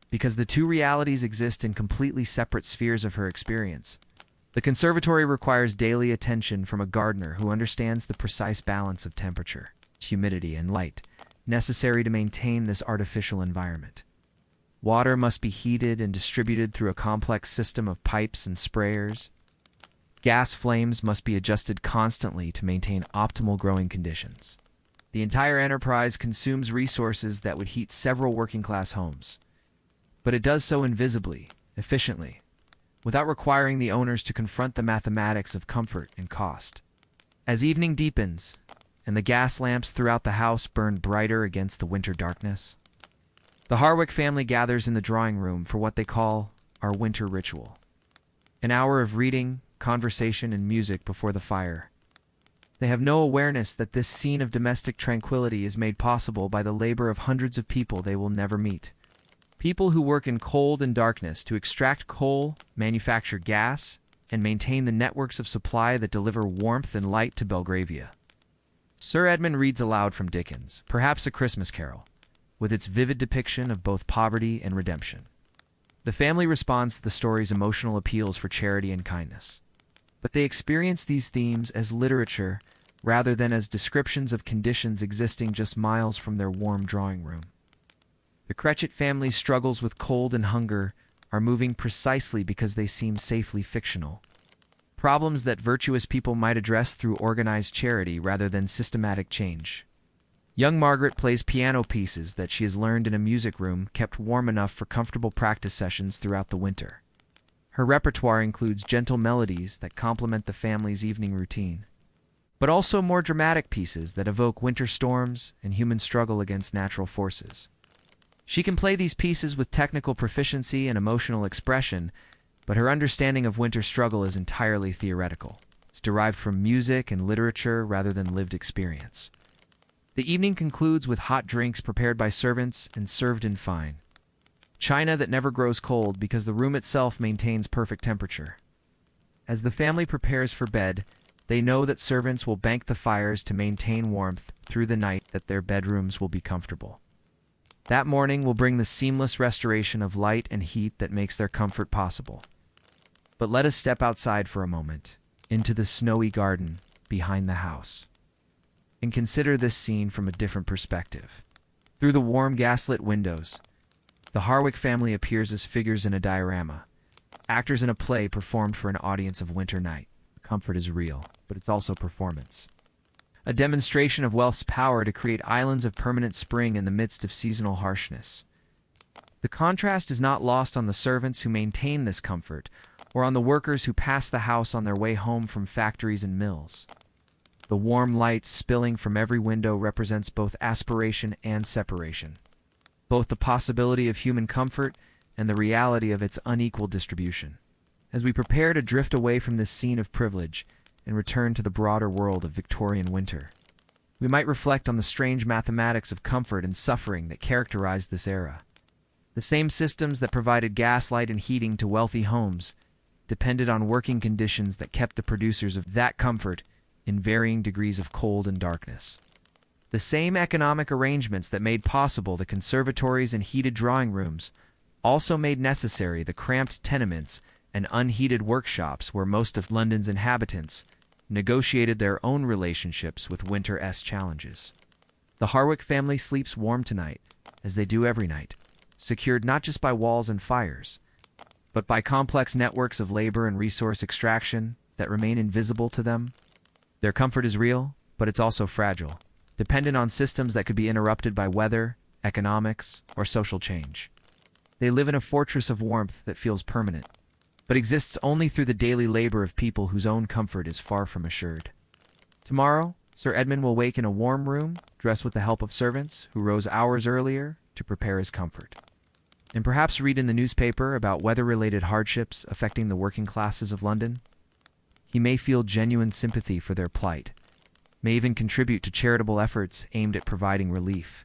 A: because the two realities exist in completely separate spheres of her experience. The conservatory requires daily attention from a gardener who understands the precise balance of temperature, humidity, and light necessary to maintain this artificial environment. Water must be heated and distributed through a complex system of pipes and sprayers. Gas flames must be adjusted constantly to maintain optimal growing conditions. The entire enterprise consumes resources that would heat several working-class homes, but it does so invisibly, efficiently, without requiring the owners to confront the mathematics of comfort and cost. As evening deepens, and the gas lamps throughout the house burned brighter against the winter darkness. The Harwick family gathers in the drawing room for what they call our winter ritual. An hour of reading, conversation, and music before the fire. They have no awareness that this scene of domestic tranquility is made possible by the labor of hundreds of people they will never meet. People who work in cold and darkness to extract coal, manufacture gas, and maintain the networks of supply that deliver warmth and light to Belgravia. Sir Edmund reads aloud from Dickens, perhaps A Christmas Carol, with its vivid depiction of both poverty and redemption. The family responds to the story's emotional appeals for charity and kindness. But they experience these themes as literature rather than as descriptions of conditions existing just miles from their warm drawing room. The Cratchit family's struggles with cold and hunger are moving precisely because they seem safely fictional. Problems that virtuous people might address through organized charity rather than systematic change. Young Margaret plays piano pieces that she has learned in a music room kept warm enough for comfortable practice sessions throughout the winter. Her repertoire includes gentle melodies that complement the family's evening routine, but also more dramatic pieces that evoke winter storms and human struggle against natural forces. She can play these pieces with technical proficiency and emotional expression, but her understanding of winter struggle is entirely theoretical. It's derived from music and literature rather than lived experience. The evening concludes with hot drinks prepared by servants and served in fine china that never grows cold because the room itself maintains perfect temperature. As the family prepares for bed, they know that servants will bank the fires to maintain warmth through the night, that their bedrooms will be comfortable. That morning will bring the seamless restoration of light and heat that makes their comfort possible. But let us step outside for a moment, into the snowy garden behind the house, and consider this scene from a different perspective. Through the warm gaslit windows, the Harwick family appears as figures in a diorama, actors in a play performed for an audience of winter night. Comfort is real, but it's also performance. A demonstration of wealth's power to create islands of permanent spring in the midst of seasonal harshness. The contrast is not lost on the servants who maintain this comfort, or on the workers who pass the house on their way home from factories and mills. The warm light spilling from every window represents both aspiration and separation, both the possibility of human comfort and the reality of its unequal distribution. As we prepare to drift away from this scene of privilege and return to the broader world of Victorian winter, we might reflect on the strange mathematics of comfort and suffering that characterized this era. The same systems that provided gas, light, and heating to wealthy homes depended on working conditions that kept the producers of that comfort in varying degrees of cold and darkness. The same economic arrangements that made possible the conservatories and heated drawing rooms also made necessary the cramped tenements and unheated workshops where most of London's inhabitants negotiated their own relationships with winter-esque challenges. The Harwick family sleeps warm tonight, as they do every night, secured not just by walls and fires, but by complex networks of labor and resource extraction that remain invisible to them. Their comfort is real, but it's also fragile, dependent on systems that could be interrupted by weather, economics, or social change. They live in a fortress of warmth that feels permanent, but exists only through the daily labor of people whose own comfort is far from assured. Tomorrow, Sir Edmund will wake in a warm room, dressed with the help of servants who rose hours earlier to prepare his comfort, and perhaps read in the newspaper about weather-related hardships affecting the working classes of London. He may feel genuine sympathy for their plight, may even contribute to charitable efforts aimed at providing relief.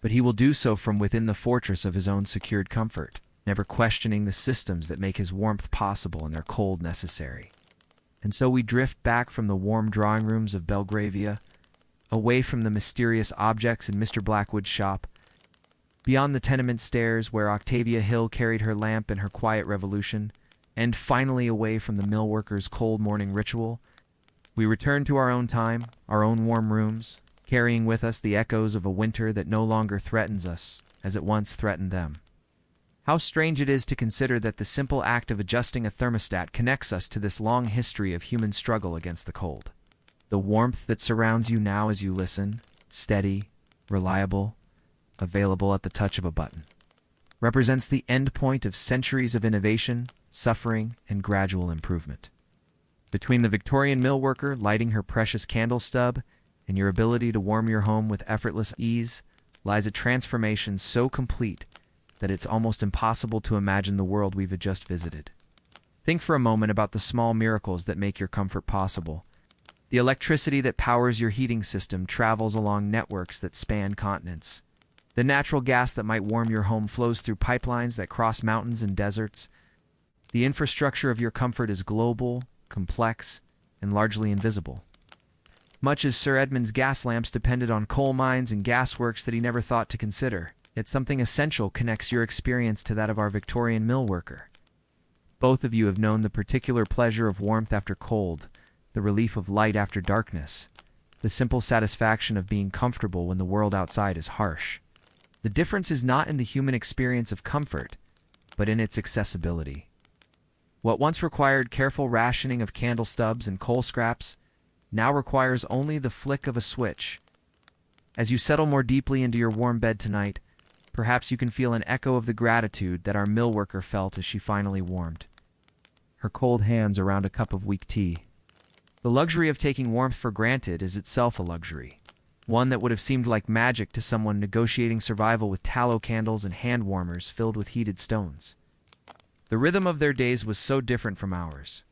A: But he will do so from within the fortress of his own secured comfort, never questioning the systems that make his warmth possible and their cold necessary. And so we drift back from the warm drawing rooms of Belgravia, away from the mysterious objects in Mr. Blackwood's shop, beyond the tenement stairs where Octavia Hill carried her lamp and her quiet revolution, and finally away from the mill worker's cold morning ritual. We return to our own time, our own warm rooms, carrying with us the echoes of a winter that no longer threatens us as it once threatened them. How strange it is to consider that the simple act of adjusting a thermostat connects us to this long history of human struggle against the cold. The warmth that surrounds you now as you listen, steady, reliable, available at the touch of a button, represents the end point of centuries of innovation, suffering, and gradual improvement. Between the Victorian mill worker lighting her precious candle stub in your ability to warm your home with effortless ease, lies a transformation so complete that it's almost impossible to imagine the world we've just visited. Think for a moment about the small miracles that make your comfort possible. The electricity that powers your heating system travels along networks that span continents. The natural gas that might warm your home flows through pipelines that cross mountains and deserts. The infrastructure of your comfort is global, complex, and largely invisible. Much as Sir Edmund's gas lamps depended on coal mines and gasworks that he never thought to consider, yet something essential connects your experience to that of our Victorian mill worker. Both of you have known the particular pleasure of warmth after cold, the relief of light after darkness, the simple satisfaction of being comfortable when the world outside is harsh. The difference is not in the human experience of comfort, but in its accessibility. What once required careful rationing of candle stubs and coal scraps now requires only the flick of a switch. As you settle more deeply into your warm bed tonight, perhaps you can feel an echo of the gratitude that our mill worker felt as she finally warmed her cold hands around a cup of weak tea. The luxury of taking warmth for granted is itself a luxury, one that would have seemed like magic to someone negotiating survival with tallow candles and hand warmers filled with heated stones. The rhythm of their days was so different from ours,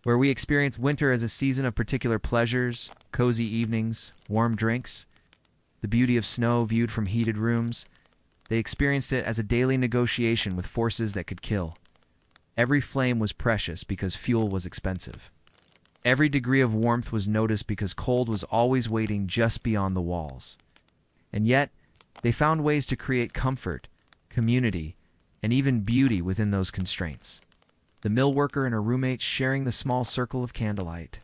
A: where we experience winter as a season of particular pleasures, cozy evenings, warm drinks, the beauty of snow viewed from heated rooms. They experienced it as a daily negotiation with forces that could kill. Every flame was precious because fuel was expensive. Every degree of warmth was noticed because cold was always waiting just beyond the walls. And yet, they found ways to create comfort, community, and even beauty within those constraints. The mill worker and her roommates sharing the small circle of candlelight,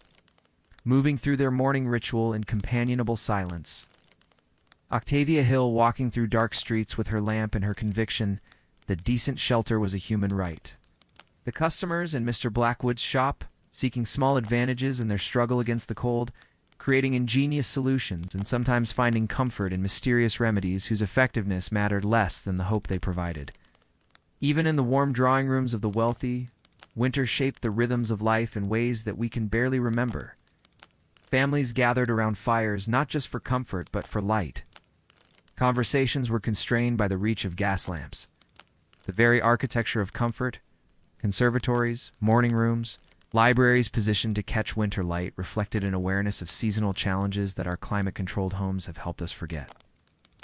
A: moving through their morning ritual in companionable silence. Octavia Hill walking through dark streets with her lamp and her conviction that decent shelter was a human right. The customers in Mr. Blackwood's shop, seeking small advantages in their struggle against the cold, creating ingenious solutions and sometimes finding comfort in mysterious remedies whose effectiveness mattered less than the hope they provided. Even in the warm drawing rooms of the wealthy, winter shaped the rhythms of life in ways that we can barely remember. Families gathered around fires not just for comfort but for light. Conversations were constrained by the reach of gas lamps. The very architecture of comfort, conservatories, morning rooms, libraries positioned to catch winter light reflected an awareness of seasonal challenges that our climate-controlled homes have helped us forget.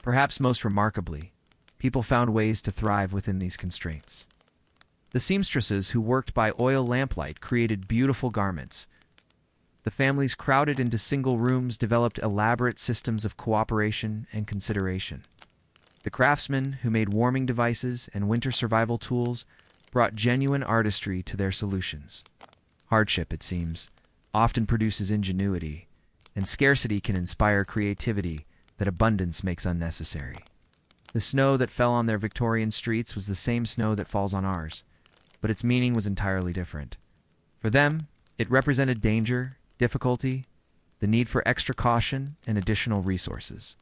A: Perhaps most remarkably, people found ways to thrive within these constraints. The seamstresses who worked by oil lamplight created beautiful garments. The families crowded into single rooms developed elaborate systems of cooperation and consideration. The craftsmen who made warming devices and winter survival tools brought genuine artistry to their solutions. Hardship, it seems, often produces ingenuity, and scarcity can inspire creativity that abundance makes unnecessary. The snow that fell on their Victorian streets was the same snow that falls on ours, but its meaning was entirely different. For them, it represented danger, difficulty, the need for extra caution, and additional resources.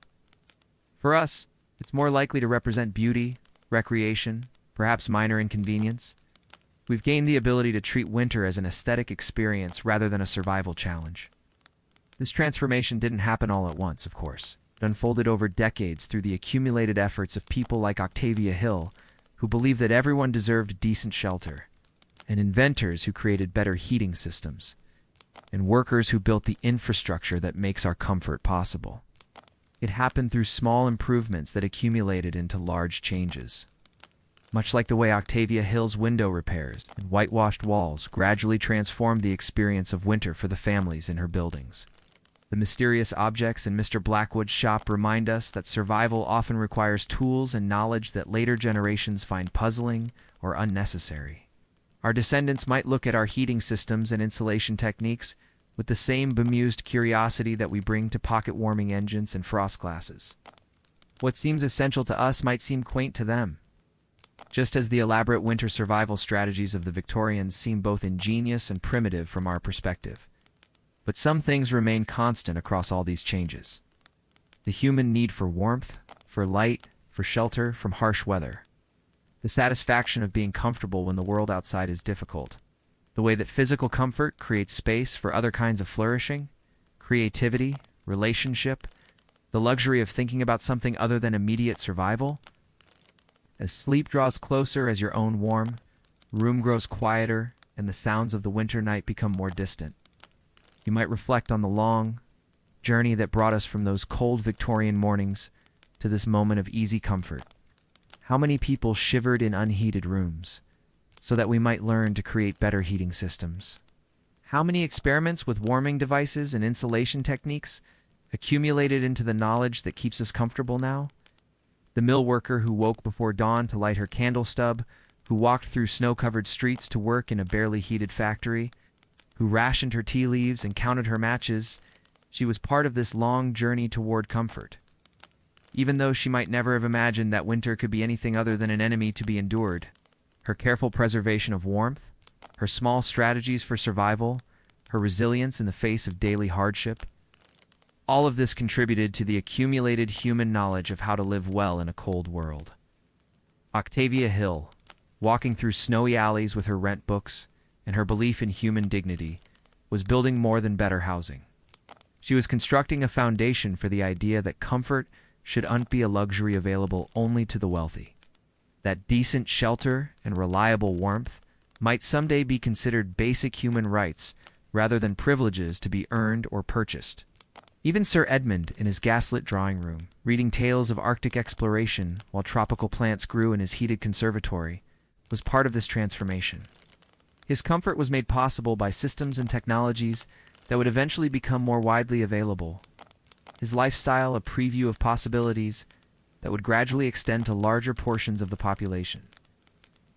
A: For us, it's more likely to represent beauty, recreation, perhaps minor inconvenience. We've gained the ability to treat winter as an aesthetic experience rather than a survival challenge. This transformation didn't happen all at once, of course. It unfolded over decades through the accumulated efforts of people like Octavia Hill, who believed that everyone deserved decent shelter, and inventors who created better heating systems, and workers who built the infrastructure that makes our comfort possible. It happened through small improvements that accumulated into large changes. Much like the way Octavia Hill's window repairs and whitewashed walls gradually transformed the experience of winter for the families in her buildings. The mysterious objects in Mr. Blackwood's shop remind us that survival often requires tools and knowledge that later generations find puzzling or unnecessary. Our descendants might look at our heating systems and insulation techniques with the same bemused curiosity that we bring to pocket-warming engines and frost glasses. What seems essential to us might seem quaint to them, just as the elaborate winter survival strategies of the Victorians seem both ingenious and primitive from our perspective. But some things remain constant across all these changes. The human need for warmth, for light, for shelter from harsh weather. The satisfaction of being comfortable when the world outside is difficult. The way that physical comfort creates space for other kinds of flourishing. creativity, relationship, the luxury of thinking about something other than immediate survival. As sleep draws closer as your own warm, room grows quieter, and the sounds of the winter night become more distant. You might reflect on the long journey that brought us from those cold Victorian mornings to this moment of easy comfort. How many people shivered in unheated rooms so that we might learn to create better heating systems? How many experiments with warming devices and insulation techniques accumulated into the knowledge that keeps us comfortable now? The mill worker who woke before dawn to light her candle stub, who walked through snow-covered streets to work in a barely heated factory, who rationed her tea leaves and counted her matches, she was part of this long journey toward comfort. Even though she might never have imagined that winter could be anything other than an enemy to be endured, her careful preservation of warmth, her small strategies for survival, her resilience in the face of daily hardship, all of this contributed to the accumulated human knowledge of how to live well in a cold world. Octavia Hill, walking through snowy alleys with her rent books and her belief in human dignity, was building more than better housing. She was constructing a foundation for the idea that comfort should be a luxury available only to the wealthy, that decent shelter and reliable warmth might someday be considered basic human rights rather than privileges to be earned or purchased. Even Sir Edmund, in his gaslit drawing room, reading tales of Arctic exploration while tropical plants grew in his heated conservatory, was part of this transformation. His comfort was made possible by systems and technologies that would eventually become more widely available. His lifestyle a preview of possibilities that would gradually extend to larger portions of the population.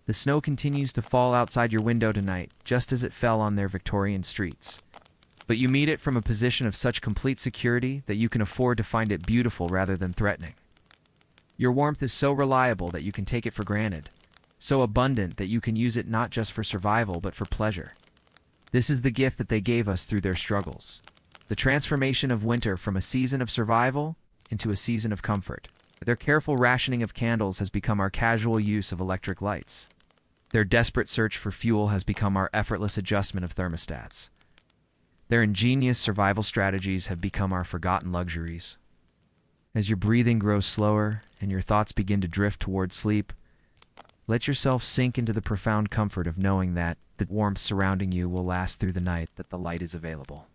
A: The snow continues to fall outside your window tonight, just as it fell on their Victorian streets. But you meet it from a position of such complete security that you can afford to find it beautiful rather than threatening. Your warmth is so reliable that you can take it for granted, so abundant that you can use it not just for survival but for pleasure. This is the gift that they gave us through their struggles. The transformation of winter from a season of survival into a season of comfort. Their careful rationing of candles has become our casual use of electric lights. Their desperate search for fuel has become our effortless adjustment of thermostats. Their ingenious survival strategies have become our forgotten luxuries. As your breathing grows slower and your thoughts begin to drift toward sleep, let yourself sink into the profound comfort of knowing that the warmth surrounding you will last through the night that the light is available.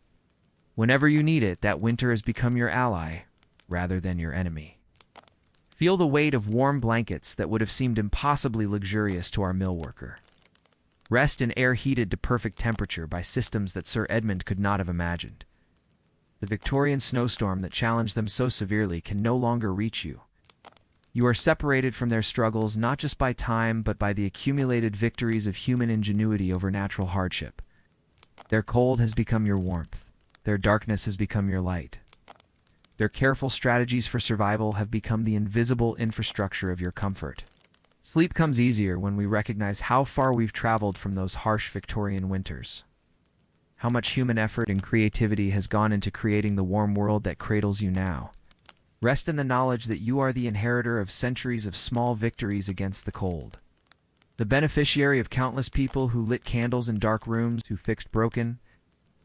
A: Whenever you need it, that winter has become your ally rather than your enemy. Feel the weight of warm blankets that would have seemed impossibly luxurious to our mill worker. Rest in air heated to perfect temperature by systems that Sir Edmund could not have imagined. The Victorian snowstorm that challenged them so severely can no longer reach you. You are separated from their struggles not just by time but by the accumulated victories of human ingenuity over natural hardship. Their cold has become your warmth. Their darkness has become your light. Their careful strategies for survival have become the invisible infrastructure of your comfort. Sleep comes easier when we recognize how far we've traveled from those harsh Victorian winters. How much human effort and creativity has gone into creating the warm world that cradles you now. Rest in the knowledge that you are the inheritor of centuries of small victories against the cold. The beneficiary of countless people who lit candles in dark rooms, who fixed broken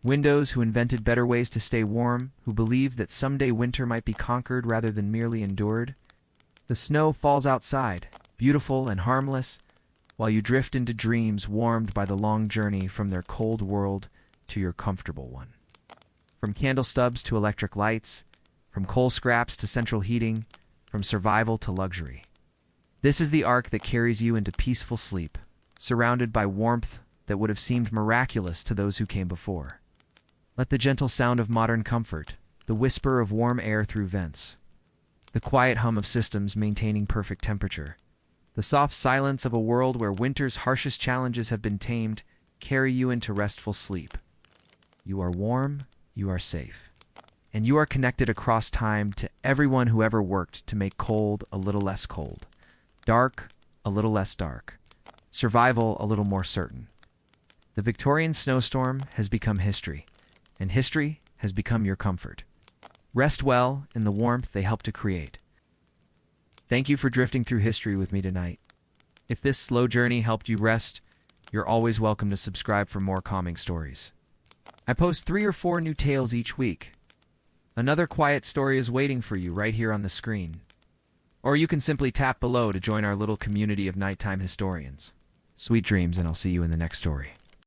A: windows, who invented better ways to stay warm, who believed that someday winter might be conquered rather than merely endured. The snow falls outside, beautiful and harmless, while you drift into dreams warmed by the long journey from their cold world to your comfortable one. From candle stubs to electric lights, from coal scraps to central heating, from survival to luxury. This is the arc that carries you into peaceful sleep, surrounded by warmth that would have seemed miraculous to those who came before. Let the gentle sound of modern comfort, the whisper of warm air through vents, the quiet hum of systems maintaining perfect temperature, the soft silence of a world where winter's harshest challenges have been tamed, carry you into restful sleep. You are warm, you are safe, and you are connected across time to everyone who ever worked to make cold a little less cold, dark a little less dark, survival a little more certain. The Victorian snowstorm has become history, and history has become your comfort. Rest well in the warmth they helped to create. Thank you for drifting through history with me tonight. If this slow journey helped you rest, you're always welcome to subscribe for more calming stories. I post 3 or 4 new tales each week, Another quiet story is waiting for you right here on the screen. Or you can simply tap below to join our little community of nighttime historians. Sweet dreams, and I'll see you in the next story.